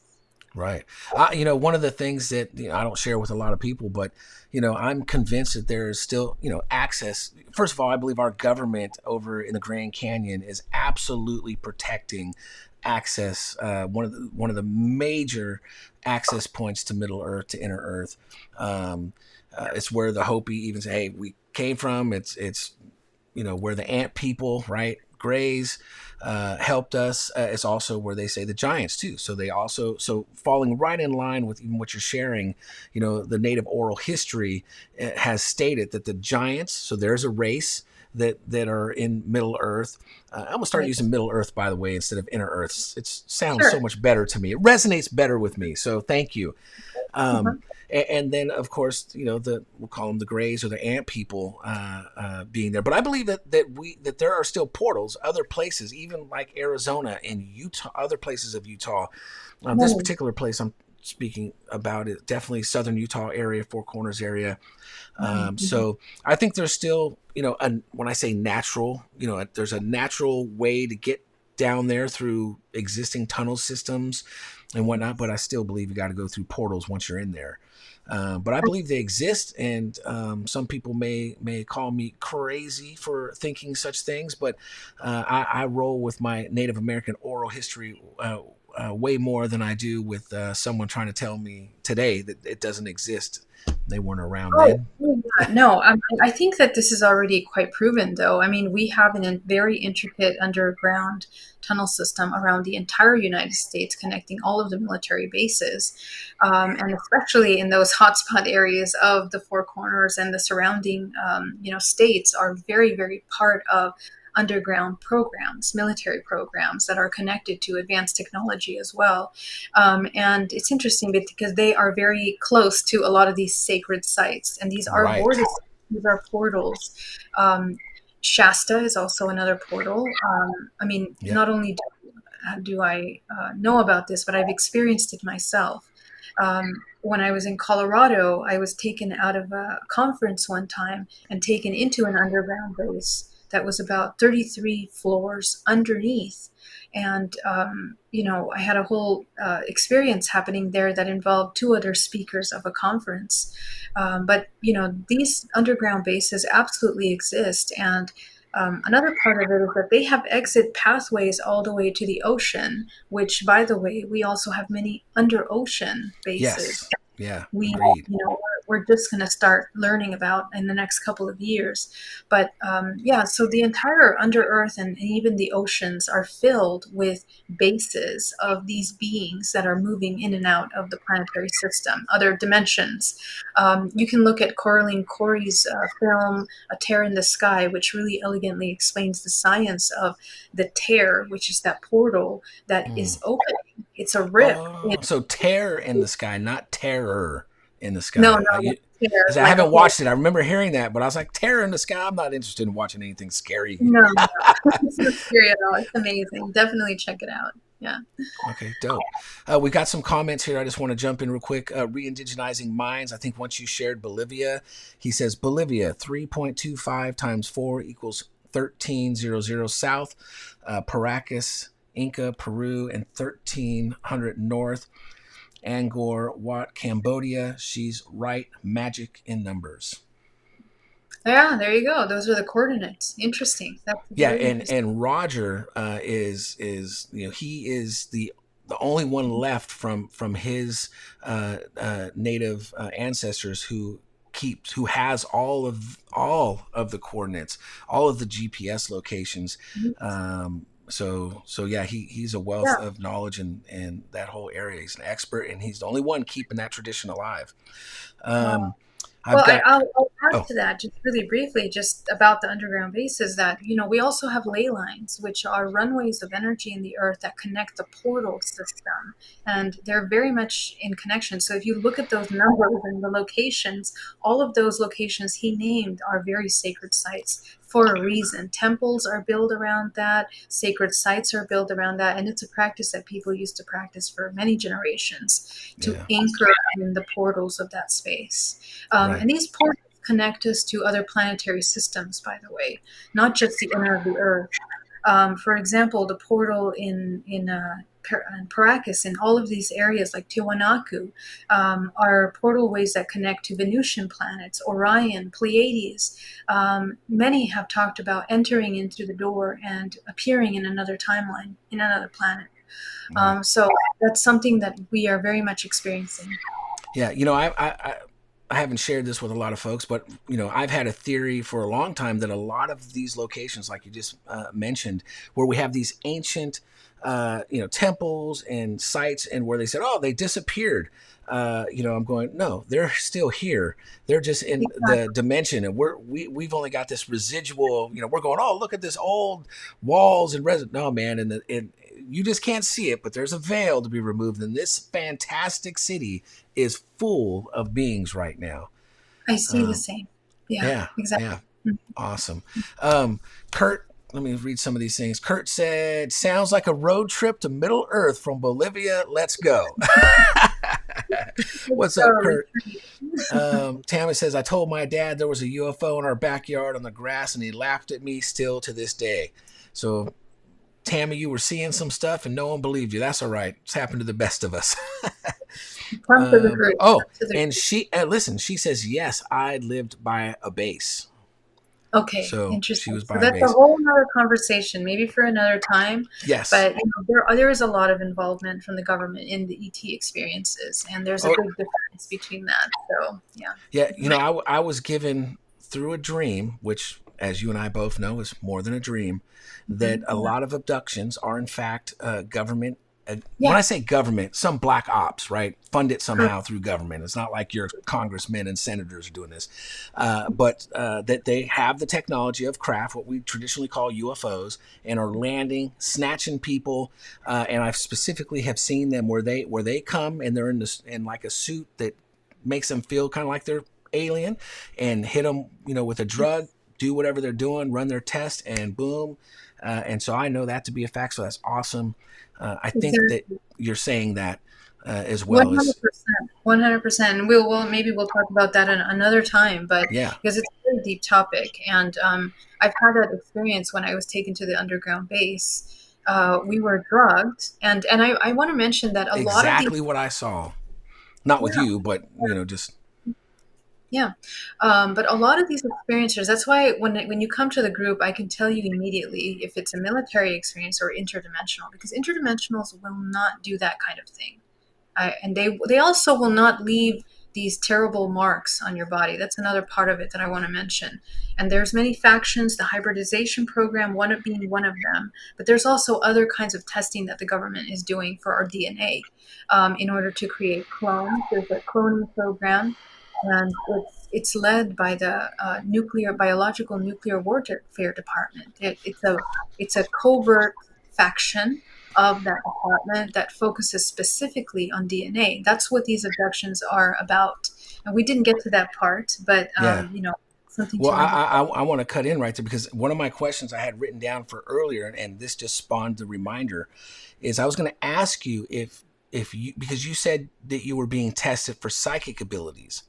Speaker 1: Right. One of the things that I don't share with a lot of people, but I'm convinced that there is still access. First of all, I believe our government over in the Grand Canyon is absolutely protecting access. One of the major access points to Middle Earth, to Inner Earth. It's where the Hopi even say, "Hey, we came from." It's where the ant people, right, graze, helped us. It's also where they say the giants too. So they also, so falling right in line with even what you're sharing, the native oral history has stated that the giants, so there's a race that are in Middle Earth. I'm gonna start
Speaker 2: Right.
Speaker 1: using Middle Earth, by the way, instead of Inner Earth. It sounds so
Speaker 2: Sure.
Speaker 1: much better to me. It resonates better with me. So thank you.
Speaker 2: Uh-huh.
Speaker 1: And then of course we'll call them the Greys or the Ant people being there. But I believe that there are still portals, other places, even like Arizona and Utah, other places of Utah. This
Speaker 2: Mm.
Speaker 1: particular place I'm speaking about is definitely southern Utah area, Four Corners area.
Speaker 2: Mhm, mhm.
Speaker 1: So I think there's still, when I say natural, there's a natural way to get down there through existing tunnel systems and whatnot. But I still believe you got to go through portals once you're in there. But I believe they exist, and some people may call me crazy for thinking such things. But I roll with my Native American oral history way more than I do with someone trying to tell me today that it doesn't exist. They weren't around
Speaker 2: Oh,
Speaker 1: then.
Speaker 2: yeah, No, I think that this is already quite proven, though. I mean, we have a very intricate underground tunnel system around the entire United States, connecting all of the military bases, and especially in those hotspot areas of the Four Corners and the surrounding, states are very, very part of underground programs, military programs that are connected to advanced technology as well. And it's interesting because they are very close to a lot of these sacred sites, and these are
Speaker 1: Right.
Speaker 2: vortices, these are portals. Um, Shasta is also another portal. I mean,
Speaker 1: Yep.
Speaker 2: not only do I know about this, but I've experienced it myself. When I was in Colorado, I was taken out of a conference one time and taken into an underground base that was about 33 floors underneath. And, I had a whole experience happening there that involved two other speakers of a conference. But these underground bases absolutely exist. And another part of it is that they have exit pathways all the way to the ocean, which, by the way, we also have many under ocean bases
Speaker 1: Yes. Yeah.
Speaker 2: we
Speaker 1: Agreed.
Speaker 2: we're just going to start learning about in the next couple of years. But yeah, so the entire under earth and even the oceans are filled with bases of these beings that are moving in and out of the planetary system, other dimensions. You can look at Coraline Corey's film A Tear in the Sky, which really elegantly explains the science of the tear, which is that portal that
Speaker 1: Mm.
Speaker 2: is opening. It's a rip.
Speaker 1: Oh, so terror in the sky, not terror in the
Speaker 2: No,
Speaker 1: sky.
Speaker 2: no,
Speaker 1: I
Speaker 2: like a
Speaker 1: haven't
Speaker 2: whole.
Speaker 1: watched it. I remember hearing that, but I was like, terror in the sky. I'm not interested in watching anything scary.
Speaker 2: No, no, it's not scary at all. It's amazing. Definitely check it out. Yeah.
Speaker 1: Okay, dope. We got some comments here. I just want to jump in real quick. Re-indigenizing minds. I think once you shared Bolivia, he says Bolivia 3.25 times 4 equals 1300 south. Paracas, Inca, Peru, and 1300 north. Angkor Wat, Cambodia. She's right. Magic in numbers.
Speaker 2: Yeah, there you go. Those are the coordinates. Interesting. That's
Speaker 1: Yeah,
Speaker 2: very interesting.
Speaker 1: and Roger is he is the only one left from his native ancestors who has all of the coordinates, all of the GPS locations. So yeah, he's a wealth
Speaker 2: Yeah.
Speaker 1: of knowledge in that whole area. He's an expert, and he's the only one keeping that tradition alive.
Speaker 2: Wow.
Speaker 1: Um, I've
Speaker 2: Well,
Speaker 1: got
Speaker 2: I'll add
Speaker 1: oh
Speaker 2: to that just really briefly, just about the underground bases that, we also have ley lines, which are runways of energy in the earth that connect the portal system. And they're very much in connection. So if you look at those numbers and the locations, all of those locations he named are very sacred sites for a reason. Temples are built around that, sacred sites are built around that. And it's a practice that people used to practice for many generations to
Speaker 1: yeah,
Speaker 2: anchor in the portals of that space.
Speaker 1: right.
Speaker 2: And these portals connect us to other planetary systems, by the way, not just the inner of the Earth. For example, the portal in Paracas and all of these areas like Tiwanaku are portalways that connect to Venusian planets, Orion, Pleiades. Many have talked about entering into the door and appearing in another timeline, in another planet.
Speaker 1: Right.
Speaker 2: So that's something that we are very much experiencing.
Speaker 1: Yeah, I haven't shared this with a lot of folks, but I've had a theory for a long time that a lot of these locations, like you just mentioned, where we have these ancient, temples and sites, and where they said, "Oh, they disappeared." I'm going, no, they're still here. They're just in the dimension, and we've only got this residual. We're going, oh, look at this old walls and no, man, and you just can't see it, but there's a veil to be removed, and this fantastic city is full of beings right now.
Speaker 2: I see the
Speaker 1: Um,
Speaker 2: same. Yeah,
Speaker 1: yeah,
Speaker 2: exactly.
Speaker 1: yeah, awesome. Kurt, let me read some of these things. Kurt said, "Sounds like a road trip to Middle Earth from Bolivia. Let's go." What's up, Kurt? Tammy says, "I told my dad there was a UFO in our backyard on the grass, and he laughed at me still to this day." So, Tammy, you were seeing some stuff, and no one believed you. That's all right. It's happened to the best of us.
Speaker 2: Come to the group.
Speaker 1: Oh,
Speaker 2: Come to the
Speaker 1: and she listen. She says, "Yes, I lived by a base."
Speaker 2: Okay,
Speaker 1: So she
Speaker 2: interesting.
Speaker 1: was
Speaker 2: So that's a
Speaker 1: bio-based.
Speaker 2: whole nother conversation, maybe for another time.
Speaker 1: Yes.
Speaker 2: But there is a lot of involvement from the government in the ET experiences, and there's a
Speaker 1: Oh,
Speaker 2: big difference between that. So yeah.
Speaker 1: yeah. I was given through a dream, which, as you and I both know, is more than a dream, that
Speaker 2: Mhm.
Speaker 1: a
Speaker 2: Yeah.
Speaker 1: lot of abductions are in fact government. When
Speaker 2: Yeah.
Speaker 1: I say government, some black ops, right, fund it
Speaker 2: Correct.
Speaker 1: somehow through government. It's not like your congressmen and senators are doing this, but that they have the technology of craft, what we traditionally call UFOs, and are landing, snatching people. And I specifically have seen them where they come and they're in this in like a suit that makes them feel kind of like they're alien, and hit them, with a drug,
Speaker 2: Yes.
Speaker 1: do whatever they're doing, run their test, and boom. And so I know that to be a fact. So that's awesome. I think that
Speaker 2: Exactly.
Speaker 1: you're saying that as
Speaker 2: One
Speaker 1: well
Speaker 2: hundred
Speaker 1: as,
Speaker 2: percent. 100%. And we'll maybe we'll talk about that in another time, but
Speaker 1: yeah,
Speaker 2: because it's a very deep topic, and I've had that experience when I was taken to the underground base. We were drugged, and I want to mention that a lot of these.
Speaker 1: exactly what I saw. Not with
Speaker 2: Yeah.
Speaker 1: you, but just
Speaker 2: Yeah, but a lot of these experiences. That's why when you come to the group, I can tell you immediately if it's a military experience or interdimensional, because interdimensionals will not do that kind of thing. And they also will not leave these terrible marks on your body. That's another part of it that I want to mention. And there's many factions, the hybridization program, one of being one of them. But there's also other kinds of testing that the government is doing for our DNA in order to create clones. There's a cloning program, and it's led by the nuclear biological nuclear warfare department. It's a covert faction of that department that focuses specifically on DNA. That's what these abductions are about. And we didn't get to that part, but
Speaker 1: yeah.
Speaker 2: something
Speaker 1: Well,
Speaker 2: to remember.
Speaker 1: I want to cut in right there because one of my questions I had written down for earlier, and this just spawned the reminder, is I was going to ask you if you, because you said that you were being tested for psychic abilities.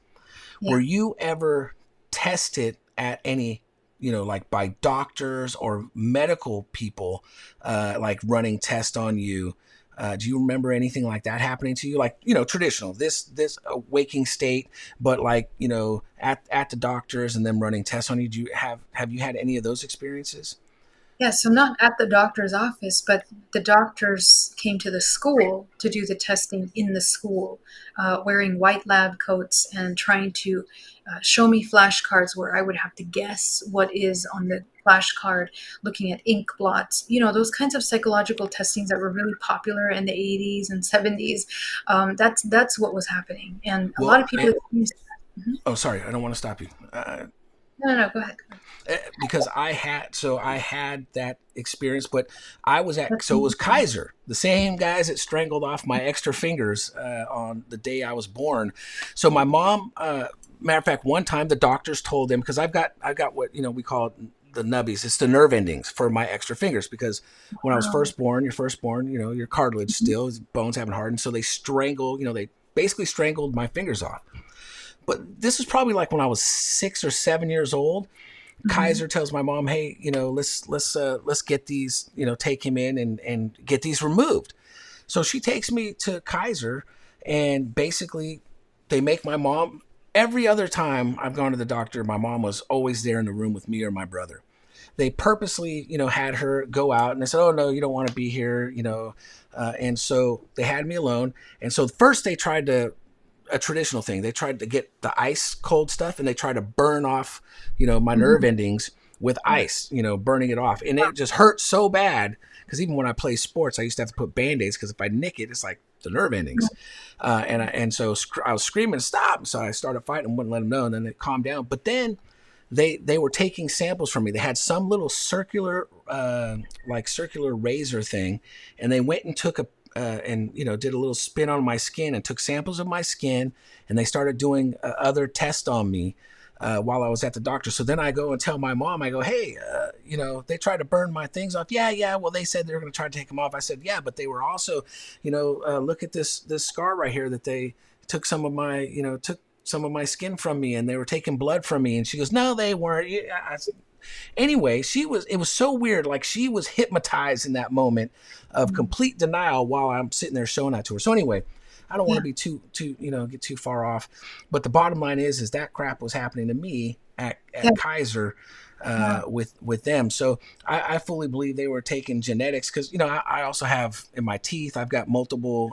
Speaker 2: Yeah.
Speaker 1: Were you ever tested at any, like by doctors or medical people, like running tests on you? Do you remember anything like that happening to you? Like, traditional, this waking state, but like, at the doctors and them running tests on you. Do you have you had any of those experiences?
Speaker 2: Yeah, so not at the doctor's office, but the doctors came to the school to do the testing in the school, wearing white lab coats and trying to show me flashcards where I would have to guess what is on the flashcard, looking at ink blots, those kinds of psychological testings that were really popular in the 80s and 70s. That's what was happening. And a lot
Speaker 1: Well,
Speaker 2: of people experienced that. Mhm.
Speaker 1: oh, sorry, I don't want to stop you.
Speaker 2: No, no, no, go ahead. Go ahead.
Speaker 1: Because I had that experience, but I was at,
Speaker 2: That's
Speaker 1: so it was Kaiser, the same guys that strangled off my extra fingers on the day I was born. So my mom, matter of fact, one time the doctors told them, because I've got what we call the nubbies. It's the nerve endings for my extra fingers, because when I was
Speaker 2: wow.
Speaker 1: first born, your cartilage
Speaker 2: Mhm.
Speaker 1: still, bones haven't hardened, so they strangle, they basically strangled my fingers off. But this was probably like when I was 6 or 7 years old.
Speaker 2: Mhm.
Speaker 1: Kaiser tells my mom, "Hey, let's get these, take him in and get these removed." So she takes me to Kaiser, and basically, they make my mom. Every other time I've gone to the doctor, my mom was always there in the room with me or my brother. They purposely, had her go out, and they said, "Oh no, you don't want to be here," and so they had me alone. And so first they tried to a traditional thing. They tried to get the ice cold stuff and they tried to burn off, my nerve
Speaker 2: Mhm.
Speaker 1: endings with
Speaker 2: Yeah.
Speaker 1: ice, burning it off. And it just hurt so bad because even when I play sports, I used to have to put band-aids because if I nick it, it's like the nerve endings. And so I was screaming, stop. So I started fighting and wouldn't let them know. And then it calmed down. But then they were taking samples from me. They had some little circular, like circular razor thing. And they went and took and did a little spin on my skin and took samples of my skin, and they started doing other tests on me while I was at the doctor. So then I go and tell my mom, I go, hey, they tried to burn my things off. Yeah, yeah. Well, they said they were going to try to take them off. I said, yeah, but they were also, look at this scar right here that they took some of my, took some of my skin from me, and they were taking blood from me. And she goes, no, they weren't. Anyway, it was so weird. Like she was hypnotized in that moment of
Speaker 2: Mhm.
Speaker 1: complete denial while I'm sitting there showing that to her. So anyway, I don't want
Speaker 2: Yeah.
Speaker 1: to be too get too far off, but the bottom line is that crap was happening to me at
Speaker 2: Yeah.
Speaker 1: Kaiser.
Speaker 2: Yeah.
Speaker 1: with them. So I fully believe they were taking genetics because, you know, I also have in my teeth, I've got multiple,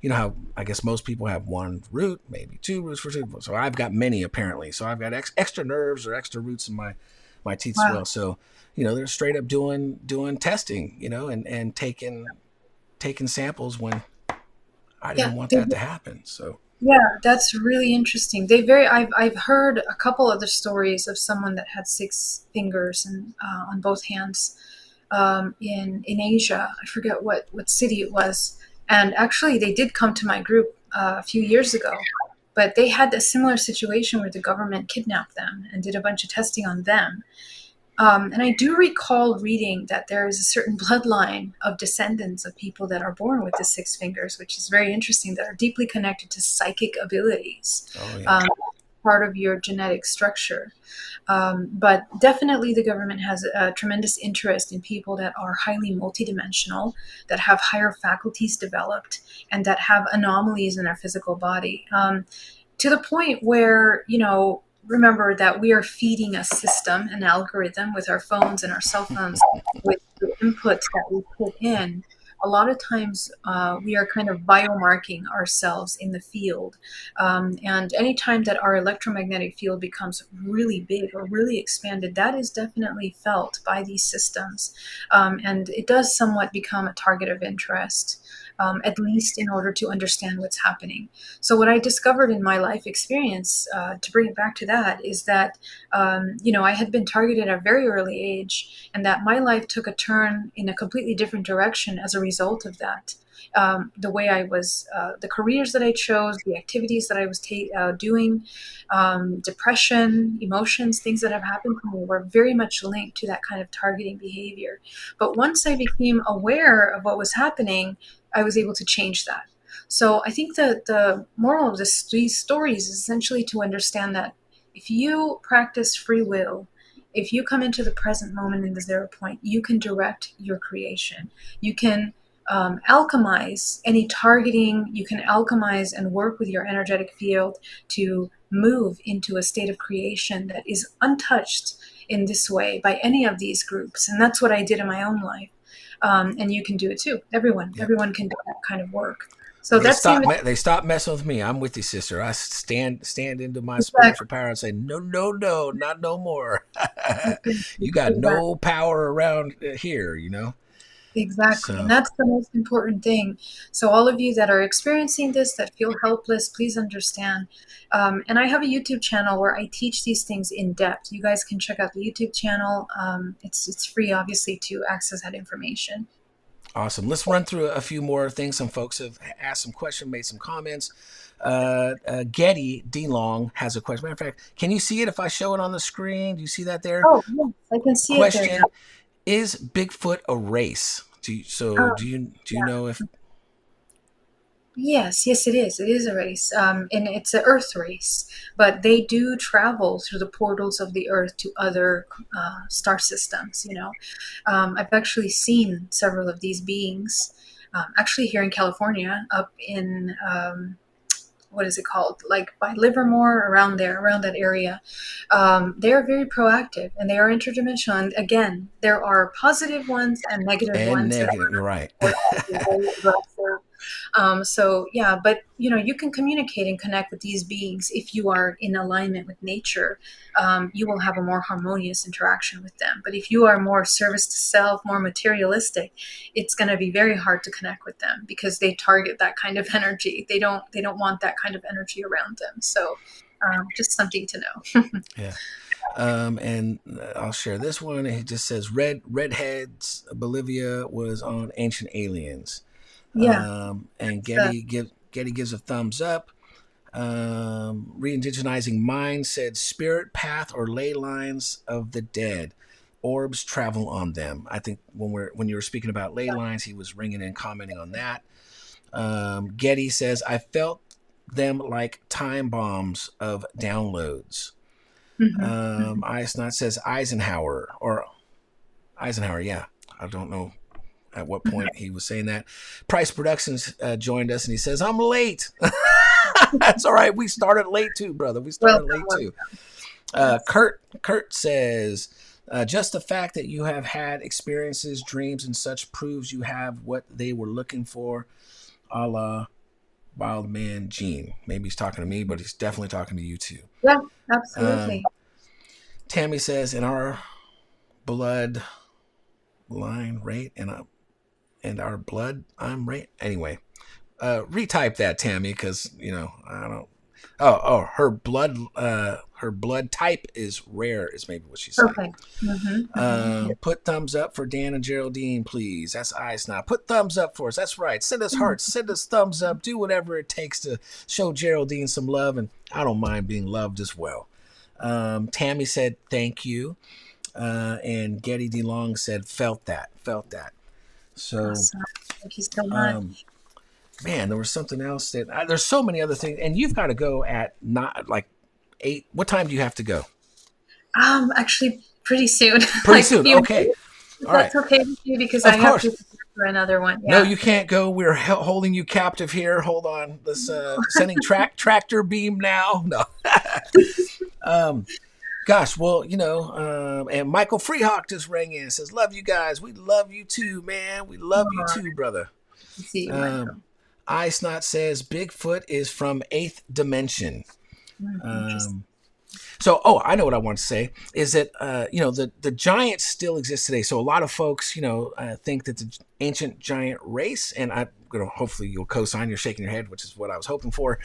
Speaker 1: you know how I guess most people have one root, maybe two roots for two. So I've got many apparently. So I've got extra nerves or extra roots in my teeth as
Speaker 2: Wow.
Speaker 1: well. So, you know, they're straight up doing testing, you know, and taking samples when I
Speaker 2: Yeah.
Speaker 1: didn't want that to happen. So
Speaker 2: Yeah, that's really interesting. I've heard a couple other stories of someone that had six fingers and on both hands in Asia. I forget what city it was. And actually, they did come to my group a few years ago, but they had a similar situation where the government kidnapped them and did a bunch of testing on them. And I do recall reading that there is a certain bloodline of descendants of people that are born with the six fingers, which is very interesting, that are deeply connected to psychic abilities,
Speaker 1: oh yeah.
Speaker 2: part of your genetic structure. But definitely, the government has a tremendous interest in people that are highly multidimensional, that have higher faculties developed, and that have anomalies in their physical body. To the point where, you know, remember that we are feeding a system, an algorithm with our phones and our cell phones, with the inputs that we put in. A lot of times we are kind of biomarking ourselves in the field. And anytime that our electromagnetic field becomes really big or really expanded, that is definitely felt by these systems. And it does somewhat become a target of interest. At least in order to understand what's happening. So, what I discovered in my life experience, to bring it back to that, is that, you know, I had been targeted at a very early age, and that my life took a turn in a completely different direction as a result of that. The way I was, the careers that I chose, the activities that I was doing, depression, emotions, things that have happened to me were very much linked to that kind of targeting behavior. But once I became aware of what was happening, I was able to change that. So I think that the moral of these stories is essentially to understand that if you practice free will, if you come into the present moment in the zero point, you can direct your creation. You can alchemize any targeting. You can alchemize and work with your energetic field to move into a state of creation that is untouched in this way by any of these groups. And that's what I did in my own life. And you can do it too.
Speaker 1: Yep.
Speaker 2: Everyone can do that kind of work. So that's the
Speaker 1: They stop messing with me. I'm with you, sister. I stand into my spiritual
Speaker 2: exactly,
Speaker 1: power and say, no, no, no, not no more. You got
Speaker 2: exactly.
Speaker 1: no power around here, you know?
Speaker 2: Exactly. And
Speaker 1: So
Speaker 2: that's the most important thing. So, all of you that are experiencing this, that feel helpless, please understand. And I have a YouTube channel where I teach these things in depth. You guys can check out the YouTube channel. It's free, obviously, to access that information.
Speaker 1: awesome. Let's run through a few more things. Some folks have asked some questions, made some comments. Getty D Long has a question. Matter of fact, can you see it if I show it on the screen? Do you see that there?
Speaker 2: Oh, yes, I can see it there now.
Speaker 1: Question: is Bigfoot a race?
Speaker 2: Oh,
Speaker 1: Do you know if
Speaker 2: yes, yes, it is. It is a race, and it's an Earth race. But they do travel through the portals of the Earth to other star systems. You know, I've actually seen several of these beings. Actually, here in California, up in what is it called? Like by Livermore, around there, around that area. They are very proactive and they are interdimensional. And again, there are positive ones and negative
Speaker 1: and
Speaker 2: ones that
Speaker 1: negative? You're right.
Speaker 2: are very aggressive. So yeah, but you know, you can communicate and connect with these beings if you are in alignment with nature. You will have a more harmonious interaction with them. But if you are more service to self, more materialistic, it's going to be very hard to connect with them because they target that kind of energy. They don't want that kind of energy around them. So just something to know.
Speaker 1: Yeah. And I'll share this one. It just says redheads. Bolivia was on Ancient Aliens.
Speaker 2: Yeah.
Speaker 1: And
Speaker 2: So,
Speaker 1: Getty gives a thumbs up. Re-indigenizing Mind said spirit path or ley lines of the dead. Orbs travel on them. I think when you were speaking about ley lines, he was ringing in commenting on that. Getty says I felt them like time bombs of downloads.
Speaker 2: mhm.
Speaker 1: Ice says Eisenhower. Yeah, I don't know at what point he was saying that. Price Productions joined us and he says, I'm late. That's all right. We started late too, brother. We started late
Speaker 2: Welcome.
Speaker 1: too.
Speaker 2: Yes.
Speaker 1: Kurt says, just the fact that you have had experiences, dreams, and such proves you have what they were looking for, a la Wild Man Gene. Maybe he's talking to me, but he's definitely talking to you too.
Speaker 2: Yeah,
Speaker 1: Um,
Speaker 2: absolutely.
Speaker 1: Tammy says, in our blood line rate and our blood I'm rate. Anyway, retype that, Tammy, because I don't. Oh, her blood type is rare, is maybe what she's saying.
Speaker 2: Okay. Mm-hmm.
Speaker 1: Put thumbs up for Dan and Geraldine, please. That's ice now. Put thumbs up for us. That's right. Send us hearts. Send us thumbs up. Do whatever it takes to show Geraldine some love, and I don't mind being loved as well. Tammy said thank you, and Getty DeLong said felt that. So,
Speaker 2: Awesome. Thank you so much.
Speaker 1: Man, there was something else that there's so many other things, and you've got to go at not like 8. What time do you have to go?
Speaker 2: Actually, pretty soon.
Speaker 1: Pretty
Speaker 2: like
Speaker 1: soon. Okay. All right.
Speaker 2: That's okay with you because
Speaker 1: Of
Speaker 2: I have
Speaker 1: course.
Speaker 2: to prepare for another one.
Speaker 1: No,
Speaker 2: Yeah.
Speaker 1: you can't go. We're holding you captive here. Hold on. Let's sending tractor beam now. No. Gosh, well, and Michael Freehawk just rang in and says, "Love you guys. We love you too, man. We love you too, brother."
Speaker 2: See you, Michael.
Speaker 1: Ice Not says Bigfoot is from 8th dimension.
Speaker 2: Interesting.
Speaker 1: So, I know what I want to say is that, the giants still exist today. So a lot of folks, think that the ancient giant race, and I'm going to, hopefully you'll co-sign, you're shaking your head, which is what I was hoping for,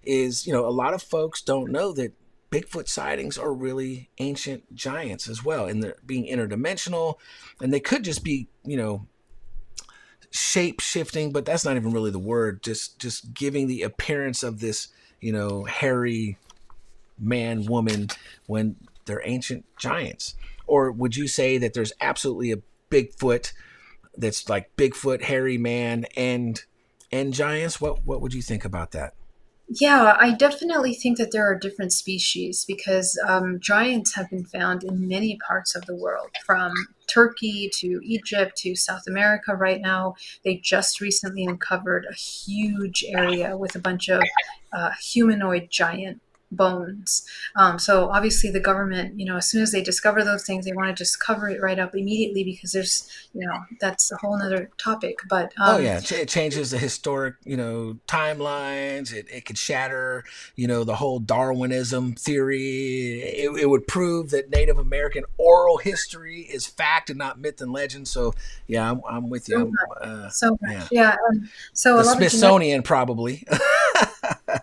Speaker 1: is, a lot of folks don't know that Bigfoot sightings are really ancient giants as well. And they're being interdimensional, and they could just be, shape shifting, but that's not even really the word. Just giving the appearance of this, hairy man, woman, when they're ancient giants. Or would you say that there's absolutely a Bigfoot that's like Bigfoot, hairy man, and giants? What would you think about that?
Speaker 2: Yeah, I definitely think that there are different species because giants have been found in many parts of the world, from Turkey to Egypt to South America right now. They just recently uncovered a huge area with a bunch of humanoid giant bones. So obviously the government, as soon as they discover those things, they want to just cover it right up immediately because there's, that's a whole nother topic. But
Speaker 1: Oh yeah, it changes the historic, timelines. It could shatter, the whole Darwinism theory. It would prove that Native American oral history is fact and not myth and legend. So yeah, I'm with
Speaker 2: so
Speaker 1: you.
Speaker 2: much, so much,
Speaker 1: Yeah,
Speaker 2: yeah. So
Speaker 1: the
Speaker 2: a lot of genetic.
Speaker 1: Smithsonian probably.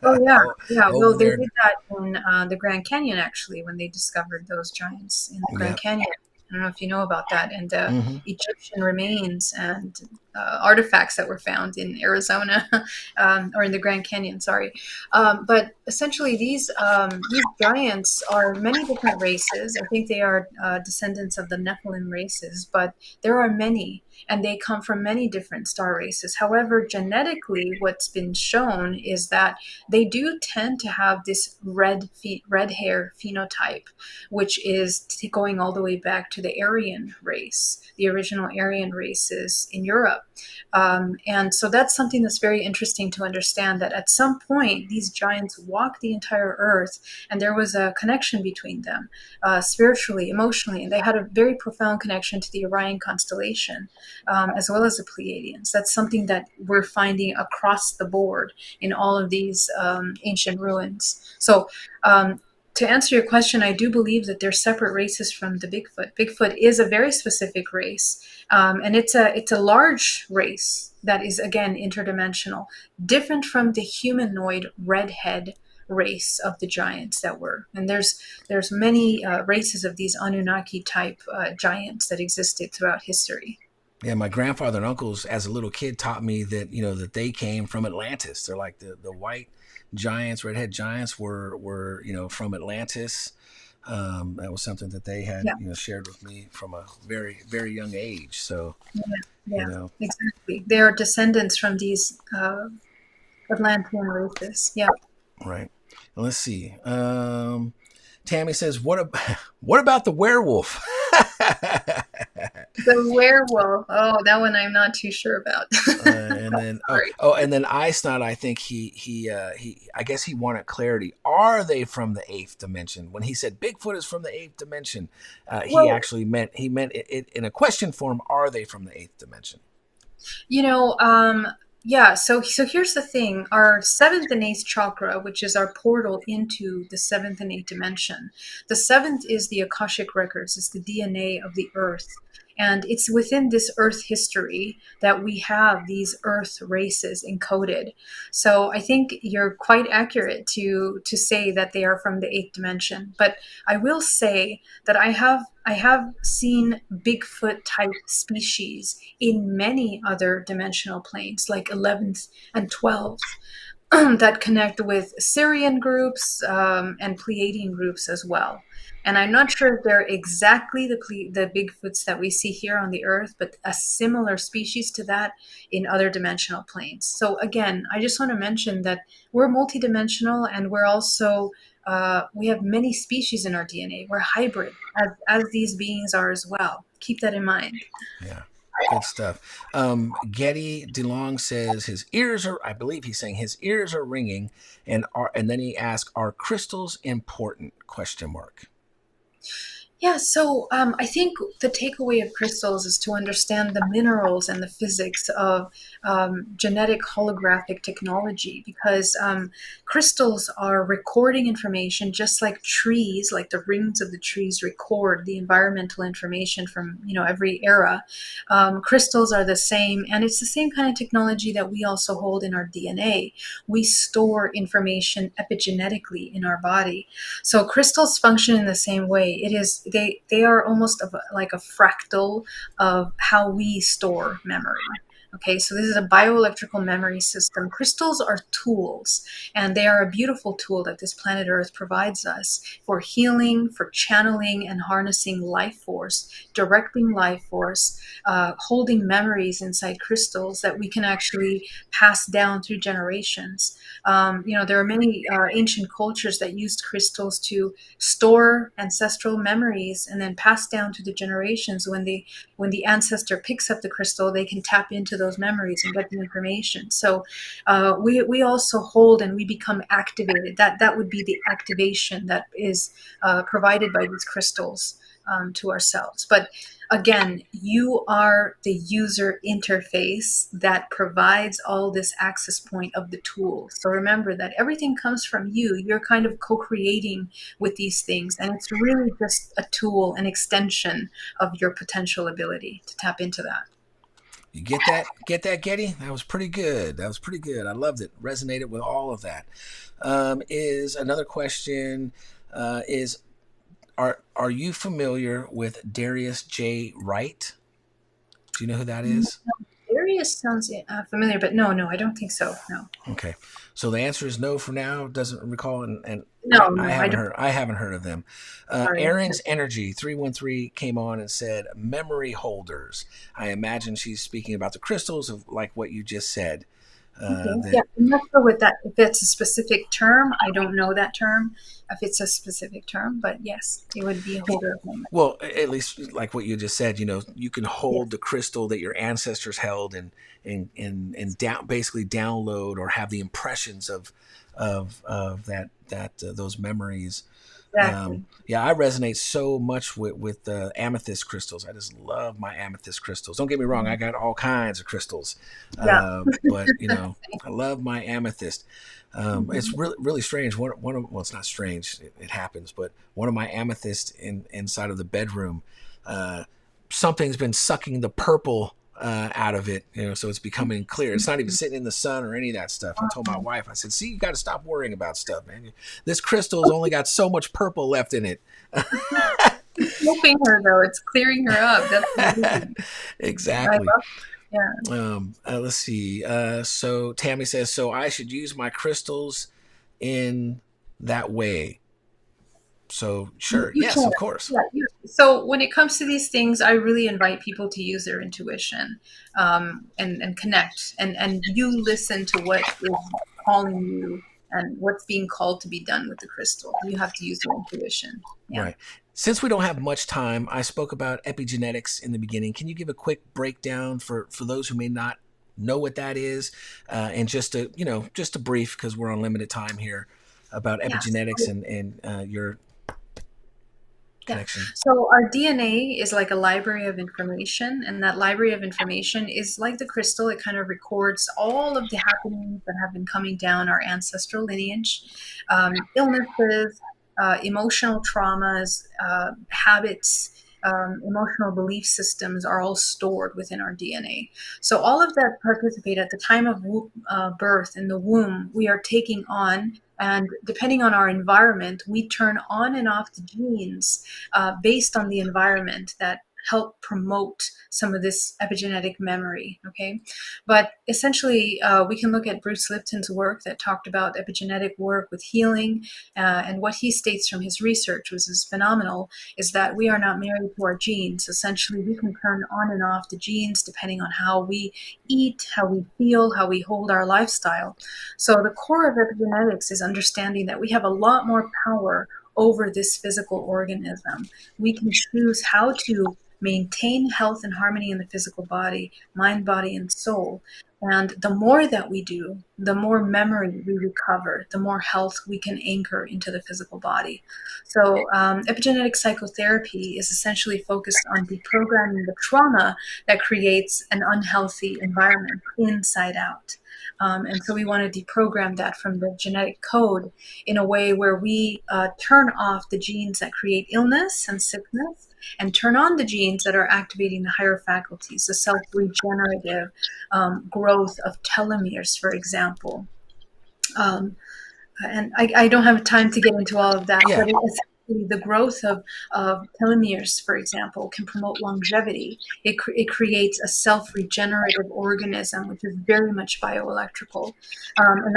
Speaker 2: Oh yeah, yeah. Well,
Speaker 1: Over
Speaker 2: they
Speaker 1: there.
Speaker 2: did that in the Grand Canyon actually when they discovered those giants in the
Speaker 1: Yeah.
Speaker 2: Grand Canyon. I don't know if you know about that, and
Speaker 1: Mm-hmm.
Speaker 2: Egyptian remains and artifacts that were found in Arizona or in the Grand Canyon. Sorry, but essentially these giants are many different races. I think they are descendants of the Nephilim races, but there are many, and they come from many different star races. However, genetically, what's been shown is that they do tend to have this red hair phenotype, which is going all the way back to the Aryan race, the original Aryan races in Europe. And so that's something that's very interesting to understand, that at some point these giants walked the entire earth and there was a connection between them, spiritually, emotionally, and they had a very profound connection to the Orion constellation, as well as the Pleiadians. That's something that we're finding across the board in all of these ancient ruins. So to answer your question, I do believe that they're separate races from the Bigfoot. Bigfoot is a very specific race, and it's a large race that is, again, interdimensional, different from the humanoid redhead race of the giants that were. And there's many races of these Anunnaki type giants that existed throughout history.
Speaker 1: Yeah, my grandfather and uncles, as a little kid, taught me that that they came from Atlantis. They're like the white giants, redhead giants were from Atlantis. That was something that they had
Speaker 2: Yeah,
Speaker 1: shared with me from a very very young age. So
Speaker 2: yeah,
Speaker 1: you
Speaker 2: yeah,
Speaker 1: know,
Speaker 2: exactly. They are descendants from these Atlantean races. Yeah.
Speaker 1: right. Let's see. Tammy says, "What about the werewolf?"
Speaker 2: The werewolf. Oh, that one I'm not too sure about.
Speaker 1: And then
Speaker 2: Sorry.
Speaker 1: and then Eisnot, I think he I guess he wanted clarity. Are they from the eighth dimension? When he said Bigfoot is from the eighth dimension, he
Speaker 2: Well,
Speaker 1: actually meant it in a question form. Are they from the eighth dimension?
Speaker 2: you know, yeah, so here's the thing. Our seventh and eighth chakra, which is our portal into the seventh and eighth dimension. The seventh is the Akashic records, it's the DNA of the earth. And it's within this earth history that we have these earth races encoded. So I think you're quite accurate to say that they are from the eighth dimension. But I will say that I have seen Bigfoot type species in many other dimensional planes, like 11th and 12th, that connect with Syrian groups and Pleiadian groups as well. And I'm not sure if they're exactly the Bigfoots that we see here on the Earth, but a similar species to that in other dimensional planes. So again, I just want to mention that we're multidimensional, and we're also we have many species in our DNA. We're hybrid, as these beings are as well. Keep that in mind.
Speaker 1: Yeah. Good stuff. Getty DeLong says his ears are, I believe he's saying his ears are ringing, and then he asks, "Are crystals important?" Question mark.
Speaker 2: Yeah, so I think the takeaway of crystals is to understand the minerals and the physics of genetic holographic technology, because crystals are recording information just like trees, like the rings of the trees record the environmental information from every era. Crystals are the same, and it's the same kind of technology that we also hold in our DNA. We store information epigenetically in our body. So crystals function in the same way. They are almost like a fractal of how we store memory. Okay, so this is a bioelectrical memory system. Crystals are tools, and they are a beautiful tool that this planet Earth provides us for healing, for channeling and harnessing life force, directing life force, holding memories inside crystals that we can actually pass down through generations. There are many ancient cultures that used crystals to store ancestral memories and then pass down to the generations. When the ancestor picks up the crystal, they can tap into those memories and get the information. So we also hold and we become activated. That would be the activation that is provided by these crystals to ourselves. But again, you are the user interface that provides all this access point of the tool. So remember that everything comes from you. You're kind of co-creating with these things, and it's really just a tool, an extension of your potential ability to tap into that.
Speaker 1: You get that? Get that, Getty? That was pretty good. That was pretty good. I loved it. Resonated with all of that. Is another question? Is Are you familiar with Darius J. Wright? Do you know who that is?
Speaker 2: Darius sounds familiar, but no, I don't think so. No,
Speaker 1: Okay, so the answer is no for now. Doesn't recall, and
Speaker 2: no,
Speaker 1: I
Speaker 2: no, I
Speaker 1: haven't
Speaker 2: don't.
Speaker 1: heard. I haven't heard of them.
Speaker 2: Sorry.
Speaker 1: Aaron's Energy 313 came on and said memory holders. I imagine she's speaking about the crystals of like what you just said.
Speaker 2: Okay. Yeah,
Speaker 1: That
Speaker 2: I'm not sure what that. If it's a specific term, I don't know that term. If it's a specific term, but yes, it would be a holder of memory.
Speaker 1: well, at least like what you just said. You can
Speaker 2: Yes.
Speaker 1: hold the crystal that your ancestors held and down basically download or have the impressions of that those memories.
Speaker 2: Exactly.
Speaker 1: Yeah, I resonate so much with amethyst crystals. I just love my amethyst crystals. Don't get me wrong, I got all kinds of crystals,
Speaker 2: Yeah.
Speaker 1: but I love my amethyst. It's
Speaker 2: Mhm.
Speaker 1: really strange. Well, it's not strange. It happens, but one of my amethysts inside of the bedroom, uh, something's been sucking the purple out of it, so it's becoming clear. It's not even sitting in the sun or any of that stuff. I told my wife, I said, "See, you got to stop worrying about stuff, man. This crystal's only got so much purple left in it."
Speaker 2: It's helping her though. It's clearing her up. That's amazing. I
Speaker 1: Exactly.
Speaker 2: love. Yeah.
Speaker 1: Let's see. So Tammy says, so I should use my crystals in that way. So sure,
Speaker 2: You
Speaker 1: yes,
Speaker 2: can.
Speaker 1: of course.
Speaker 2: Yeah. So when it comes to these things, I really invite people to use their intuition, and connect, and you listen to what is calling you and what's being called to be done with the crystal. You have to use your intuition. Yeah.
Speaker 1: Right. Since we don't have much time, I spoke about epigenetics in the beginning. Can you give a quick breakdown for those who may not know what that is, and just a just a brief, because we're on limited time here, about
Speaker 2: Yes.
Speaker 1: epigenetics and your
Speaker 2: Yeah.
Speaker 1: connection?
Speaker 2: So our DNA is like a library of information, and that library of information is like the crystal. It kind of records all of the happenings that have been coming down our ancestral lineage, illnesses, emotional traumas, habits. Emotional belief systems are all stored within our DNA. So all of that participate at the time of birth in the womb. We are taking on, and depending on our environment, we turn on and off the genes based on the environment that help promote some of this epigenetic memory. Okay, but essentially, we can look at Bruce Lipton's work that talked about epigenetic work with healing, and what he states from his research, which is phenomenal, is that we are not married to our genes. Essentially, we can turn on and off the genes depending on how we eat, how we feel, how we hold our lifestyle. So the core of epigenetics is understanding that we have a lot more power over this physical organism. We can choose how to maintain health and harmony in the physical body, mind, body, and soul. And the more that we do, the more memory we recover, the more health we can anchor into the physical body. So, epigenetic psychotherapy is essentially focused on deprogramming the trauma that creates an unhealthy environment inside out. And so we want to deprogram that from the genetic code in a way where we turn off the genes that create illness and sickness and turn on the genes that are activating the higher faculties, the self regenerative growth of telomeres, for example. Um, and I don't have time to get into all of that,
Speaker 1: Yeah,
Speaker 2: but essentially the growth of telomeres, for example, can promote longevity. It creates a self-regenerative organism, which is very much bioelectrical, and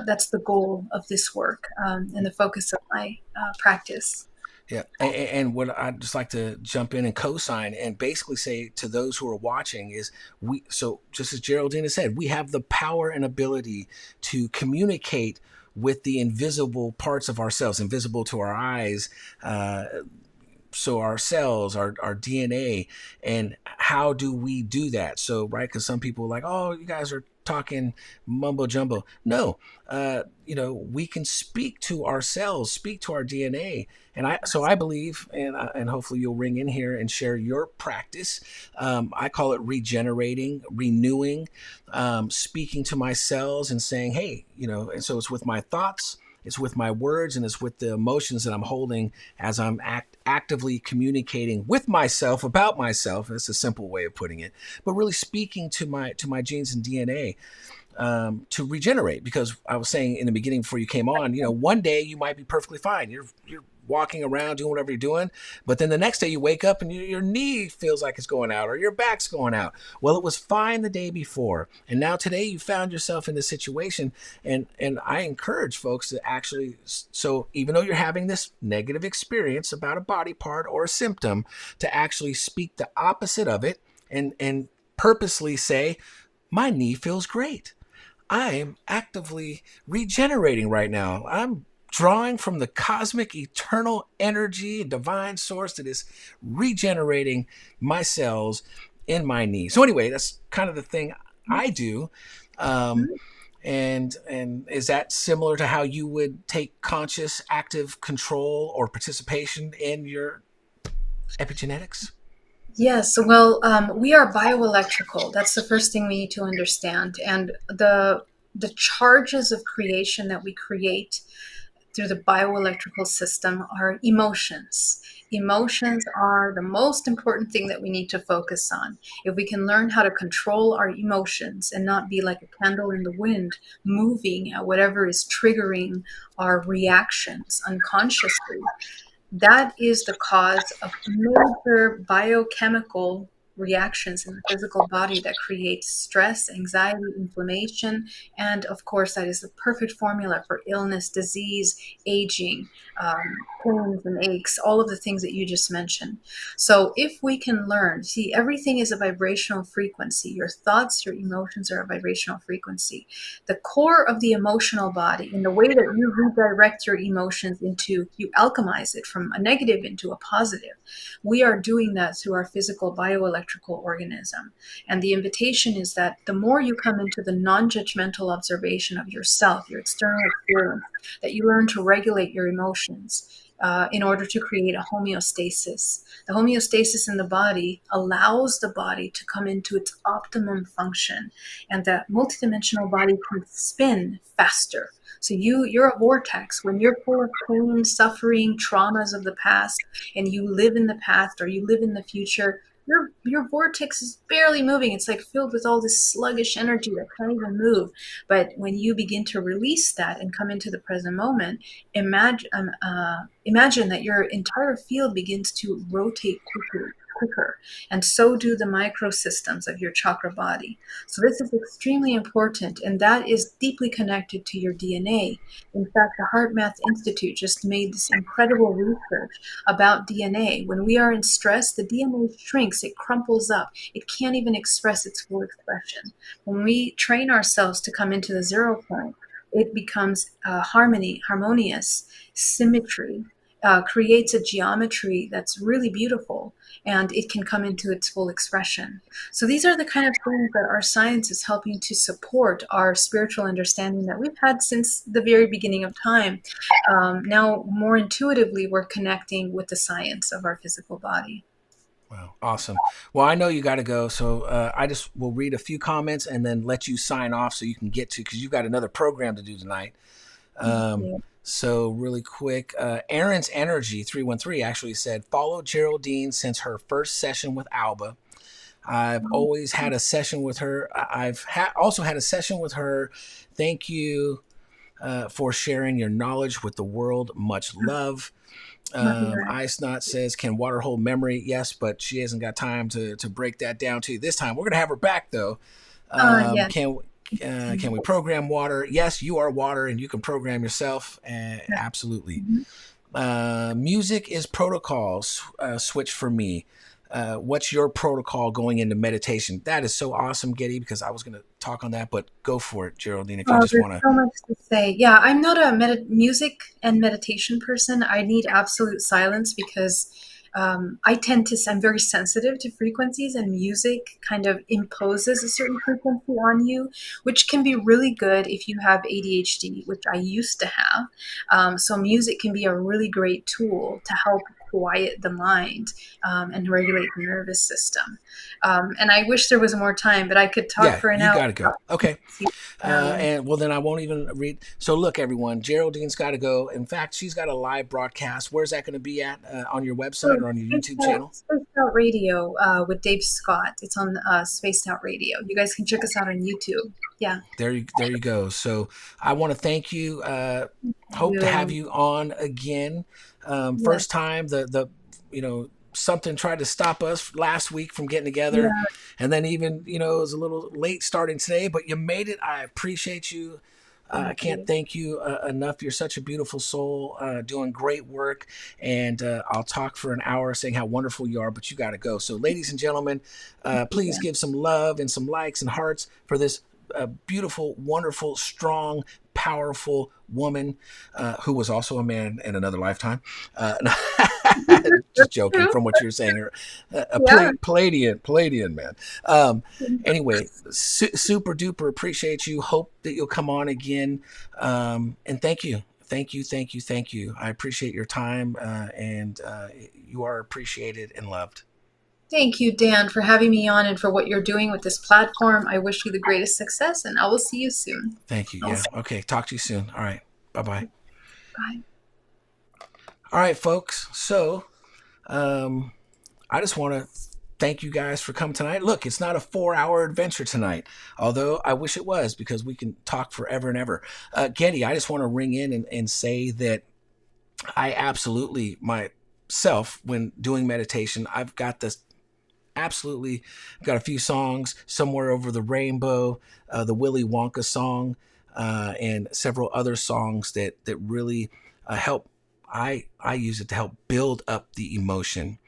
Speaker 2: that's the goal of this work, and the focus of my practice.
Speaker 1: yeah. And what I'd just like to jump in and co-sign and basically say to those who are watching is so just as Geraldine has said, we have the power and ability to communicate with the invisible parts of ourselves, invisible to our eyes, so our cells, our DNA, and how do we do that? So, right, because some people are like, oh, you guys are talking mumbo jumbo. No, we can speak to our cells, speak to our DNA, and I believe, and hopefully you'll ring in here and share your practice. I call it regenerating, renewing, speaking to my cells and saying, hey, and so it's with my thoughts, it's with my words, and it's with the emotions that I'm holding as I'm actively communicating with myself about myself. That's a simple way of putting it, but really speaking to my genes and DNA, to regenerate. Because I was saying in the beginning before you came on, one day you might be perfectly fine. You're walking around doing whatever you're doing, but then the next day you wake up and your knee feels like it's going out or your back's going out. Well, it was fine the day before, and now today you found yourself in this situation. And I encourage folks to actually, so even though you're having this negative experience about a body part or a symptom, to actually speak the opposite of it, and purposely say, my knee feels great. I'm actively regenerating right now. I'm drawing from the cosmic eternal energy, divine source that is regenerating my cells in my knee. So anyway, that's kind of the thing I do. Um, and is that similar to how you would take conscious, active control or participation in your epigenetics?
Speaker 2: Yes, well, we are bioelectrical. That's the first thing we need to understand. And the charges of creation that we create through the bioelectrical system are emotions. Emotions are the most important thing that we need to focus on. If we can learn how to control our emotions and not be like a candle in the wind, moving at whatever is triggering our reactions unconsciously, that is the cause of major biochemical reactions in the physical body that create stress, anxiety, inflammation, and of course, that is the perfect formula for illness, disease, aging, pains and aches, all of the things that you just mentioned. So if we can learn, see, everything is a vibrational frequency. Your thoughts, your emotions are a vibrational frequency. The core of the emotional body, in the way that you redirect your emotions into, you alchemize it from a negative into a positive. We are doing that through our physical bioelectrical organism. And the invitation is that the more you come into the non-judgmental observation of yourself, your external experience, that you learn to regulate your emotions in order to create a homeostasis. The homeostasis in the body allows the body to come into its optimum function, and that multidimensional body can spin faster. So you're a vortex. When you're full of pain, suffering, traumas of the past, and you live in the past or you live in the future, your vortex is barely moving. It's like filled with all this sluggish energy that can't even move. But when you begin to release that and come into the present moment, imagine that your entire field begins to rotate quicker, and so do the microsystems of your chakra body. So this is extremely important, and that is deeply connected to your DNA. In fact, the Heart Math Institute just made this incredible research about DNA. When we are in stress, the DNA shrinks, it crumples up, it can't even express its full expression. When we train ourselves to come into the 0 point, it becomes harmonious, symmetry, creates a geometry that's really beautiful, and it can come into its full expression. So these are the kind of things that our science is helping to support our spiritual understanding that we've had since the very beginning of time. Now, more intuitively, we're connecting with the science of our physical body.
Speaker 1: Wow, awesome. Well, I know you got to go, so I just will read a few comments and then let you sign off so you can get to, because you've got another program to do tonight.
Speaker 2: Yeah.
Speaker 1: So really quick, Aaron's Energy 313 actually said, follow Geraldine since her first session with Alba. I've always had a session with her. I've also had a session with her. Thank you for sharing your knowledge with the world. Much love. Ice Knot says, can water hold memory? Yes, but she hasn't got time to break that down to you this time. We're going to have her back, though.
Speaker 2: Yes.
Speaker 1: Can we program water? Yes, you are water and you can program yourself. Absolutely. Music is protocols. Switch for me. What's your protocol going into meditation? That is so awesome, Getty, because I was going to talk on that, but go for it, Geraldine, if you
Speaker 2: Oh,
Speaker 1: just
Speaker 2: there's
Speaker 1: want to.
Speaker 2: so much to say. Yeah, I'm not a music and meditation person. I need absolute silence because I'm very sensitive to frequencies, and music kind of imposes a certain frequency on you, which can be really good if you have ADHD, which I used to have. So music can be a really great tool to help quiet the mind and regulate the nervous system. And I wish there was more time, but I could talk
Speaker 1: Yeah,
Speaker 2: for an
Speaker 1: you
Speaker 2: hour.
Speaker 1: got to go. Okay.
Speaker 2: Um,
Speaker 1: And well, then I won't even read. So look, everyone, Geraldine's got to go. In fact, she's got a live broadcast. Where's that going to be at? On your website or on your YouTube channel?
Speaker 2: Spaced Out Radio with Dave Scott. It's on Spaced Out Radio. You guys can check us out on YouTube. Yeah.
Speaker 1: There you go. So I want to thank you. Hope to have you on again.
Speaker 2: Yes.
Speaker 1: First time something tried to stop us last week from getting together,
Speaker 2: Yeah.
Speaker 1: and then even it was a little late starting today, but you made it. I appreciate you. I
Speaker 2: Thank
Speaker 1: can't
Speaker 2: you.
Speaker 1: thank you enough. You're such a beautiful soul, doing great work. And I'll talk for an hour saying how wonderful you are, but you got to go. So, ladies and gentlemen, please
Speaker 2: Yeah.
Speaker 1: give some love and some likes and hearts for this beautiful, wonderful, strong, powerful woman who was also a man in another lifetime. Just
Speaker 2: That's
Speaker 1: joking
Speaker 2: true.
Speaker 1: from what you were saying. A
Speaker 2: Yeah.
Speaker 1: Palladian man. Anyway, super duper appreciate you. Hope that you'll come on again. And thank you. Thank you. I appreciate your time, and you are appreciated and loved.
Speaker 2: Thank you, Dan, for having me on and for what you're doing with this platform. I wish you the greatest success, and I will see you soon.
Speaker 1: Thank you.
Speaker 2: I'll
Speaker 1: Yeah. Okay. Talk to you soon. All right. Bye bye.
Speaker 2: Bye.
Speaker 1: All right, folks. So, I just want to thank you guys for coming tonight. Look, it's not a 4-hour adventure tonight, although I wish it was because we can talk forever and ever. Getty, I just want to ring in and say that I absolutely myself, when doing meditation, I've got this absolutely got a few songs, Somewhere Over the Rainbow, the Willy Wonka song, and several other songs that really help. I use it to help build up the emotion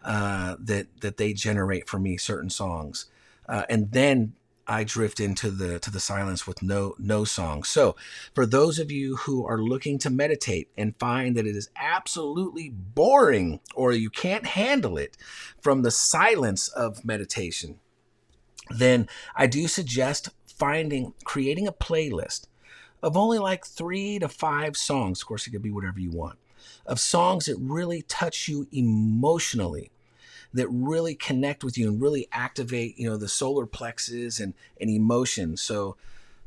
Speaker 1: that they generate for me, certain songs, and then I drift into the silence with no song. So for those of you who are looking to meditate and find that it is absolutely boring or you can't handle it from the silence of meditation, then I do suggest creating a playlist of only like 3 to 5 songs. Of course, it could be whatever you want, of songs that really touch you emotionally, that really connect with you and really activate, the solar plexus and emotions. So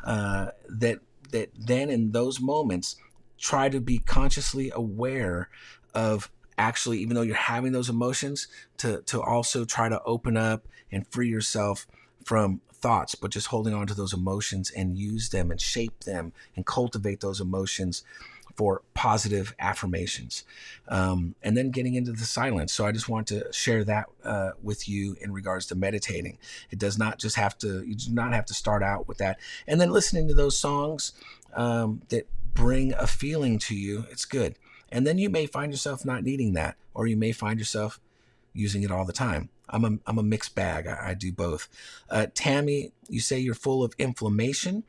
Speaker 1: that then in those moments, try to be consciously aware of, actually, even though you're having those emotions, to also try to open up and free yourself from thoughts, but just holding on to those emotions and use them and shape them and cultivate those emotions for positive affirmations, and then getting into the silence. So I just want to share that with you in regards to meditating. It does not just you do not have to start out with that and then listening to those songs that bring a feeling to you. It's good. And then you may find yourself not needing that, or you may find yourself using it all the time. I'm a mixed bag. I do both. Tammy, you say you're full of inflammation.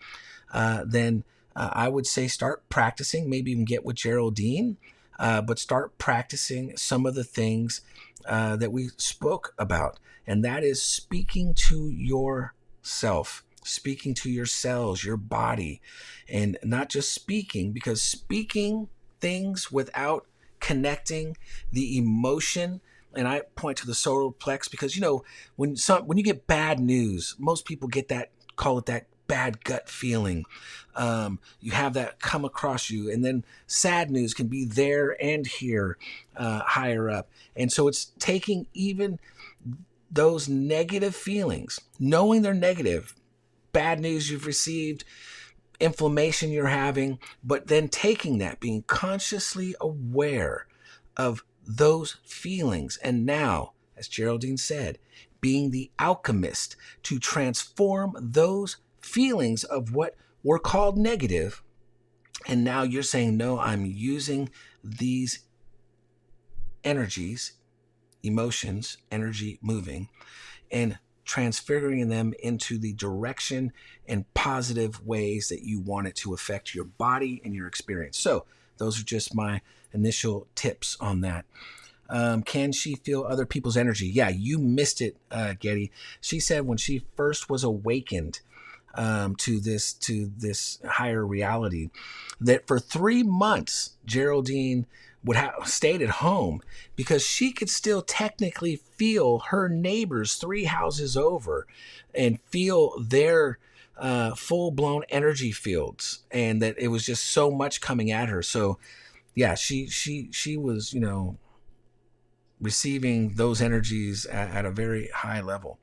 Speaker 1: Then I would say start practicing, maybe even get with Geraldine, but start practicing some of the things that we spoke about. And that is speaking to yourself, speaking to your cells, your body, and not just speaking, because speaking things without connecting the emotion. And I point to the solar plex because, when you get bad news, most people call it that bad gut feeling. You have that come across you, and then sad news can be there and here, higher up. And so it's taking even those negative feelings, knowing they're negative, bad news you've received, inflammation you're having, but then taking that, being consciously aware of those feelings. And now, as Geraldine said, being the alchemist to transform those feelings of what were called negative. And now you're saying, no, I'm using these energies, emotions, energy moving, and transfiguring them into the direction and positive ways that you want it to affect your body and your experience. So those are just my initial tips on that. Can she feel other people's energy? Yeah, you missed it, Getty. She said when she first was awakened to this higher reality, that for 3 months Geraldine would have stayed at home because she could still technically feel her neighbors 3 houses over and feel their full-blown energy fields, and that it was just so much coming at her. So yeah, she was, receiving those energies at a very high level.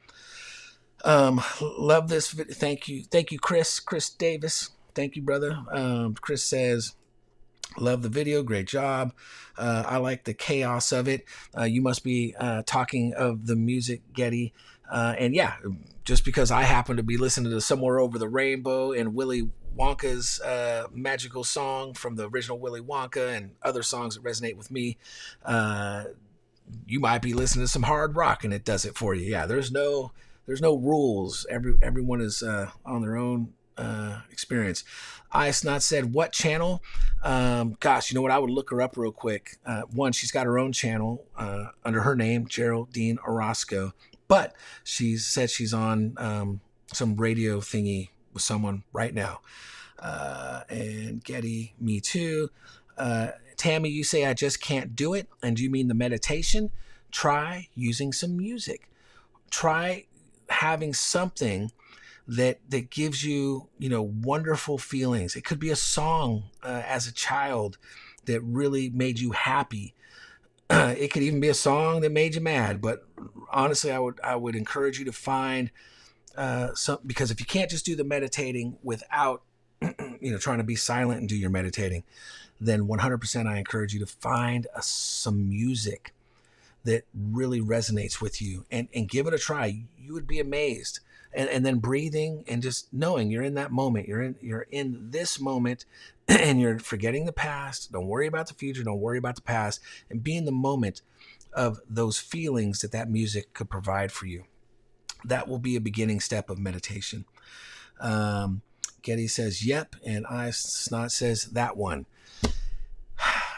Speaker 1: Love this video. Thank you, Chris Davis. Thank you, brother. Chris says, love the video, great job. I like the chaos of it. You must be talking of the music, Getty. And yeah, just because I happen to be listening to Somewhere Over the Rainbow and Willy Wonka's magical song from the original Willy Wonka and other songs that resonate with me, you might be listening to some hard rock and it does it for you. Yeah, there's no rules. Everyone is on their own experience. Ice Not said, what channel? Gosh, you know what? I would look her up real quick. One, she's got her own channel under her name, Geraldine Orozco, but she said she's on some radio thingy with someone right now. And Getty, me too. Tammy, you say I just can't do it. And do you mean the meditation? Try using some music. Try having something that gives you, wonderful feelings. It could be a song as a child that really made you happy. It could even be a song that made you mad. But honestly, I would encourage you to find some, because if you can't just do the meditating without, trying to be silent and do your meditating, then 100% I encourage you to find some music that really resonates with you, and give it a try. You would be amazed. And then breathing and just knowing you're in that moment. You're in this moment, and you're forgetting the past. Don't worry about the future. Don't worry about the past, and be in the moment of those feelings that music could provide for you. That will be a beginning step of meditation. Getty says, yep. And I Snot says, that one.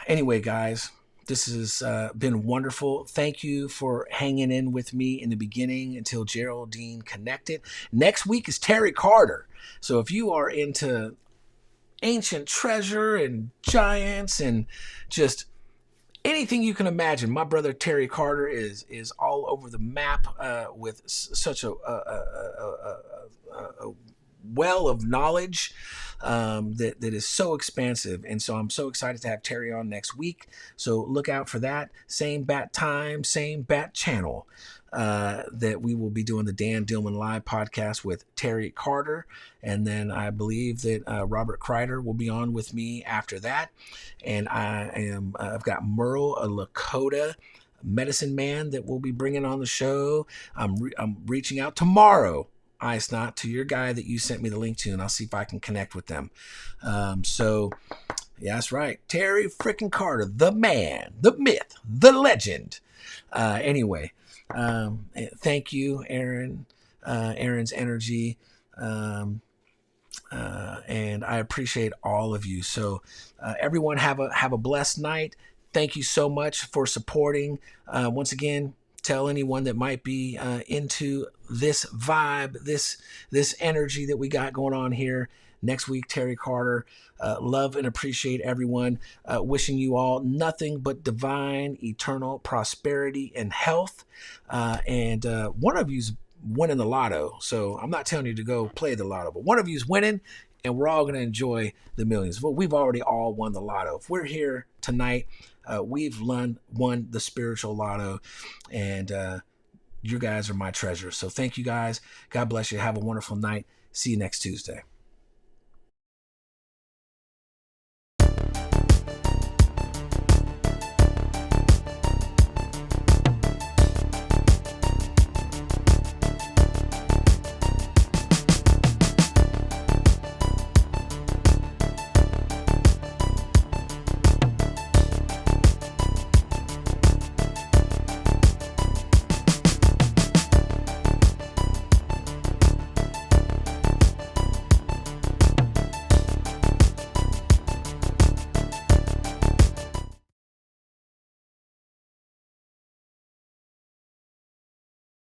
Speaker 1: Anyway, guys, this has been wonderful. Thank you for hanging in with me in the beginning until Geraldine connected. Next week is Terry Carter. So if you are into ancient treasure and giants and just anything you can imagine, my brother Terry Carter is all over the map with such a well of knowledge that is so expansive. And so I'm so excited to have Terry on next week. So look out for that. Same bat time, same bat channel. That we will be doing the Dan Dillman Live podcast with Terry Carter. And then I believe that Robert Kreider will be on with me after that. And I've got Merle, a Lakota medicine man that we'll be bringing on the show. I'm reaching out tomorrow, Not to your guy that you sent me the link to, and I'll see if I can connect with them. So yeah, that's right. Terry freaking Carter, the man, the myth, the legend. Anyway, thank you, Aaron, Aaron's energy. And I appreciate all of you. So everyone have a blessed night. Thank you so much for supporting. Once again, tell anyone that might be into this vibe, this energy that we got going on here. Next week, Terry Carter. Love and appreciate everyone. Wishing you all nothing but divine, eternal prosperity and health. And one of you's winning the lotto. So I'm not telling you to go play the lotto, but one of you's winning, and we're all going to enjoy the millions. But we've already all won the lotto. If we're here tonight, we've won the spiritual lotto, and you guys are my treasure. So thank you guys. God bless you. Have a wonderful night. See you next Tuesday.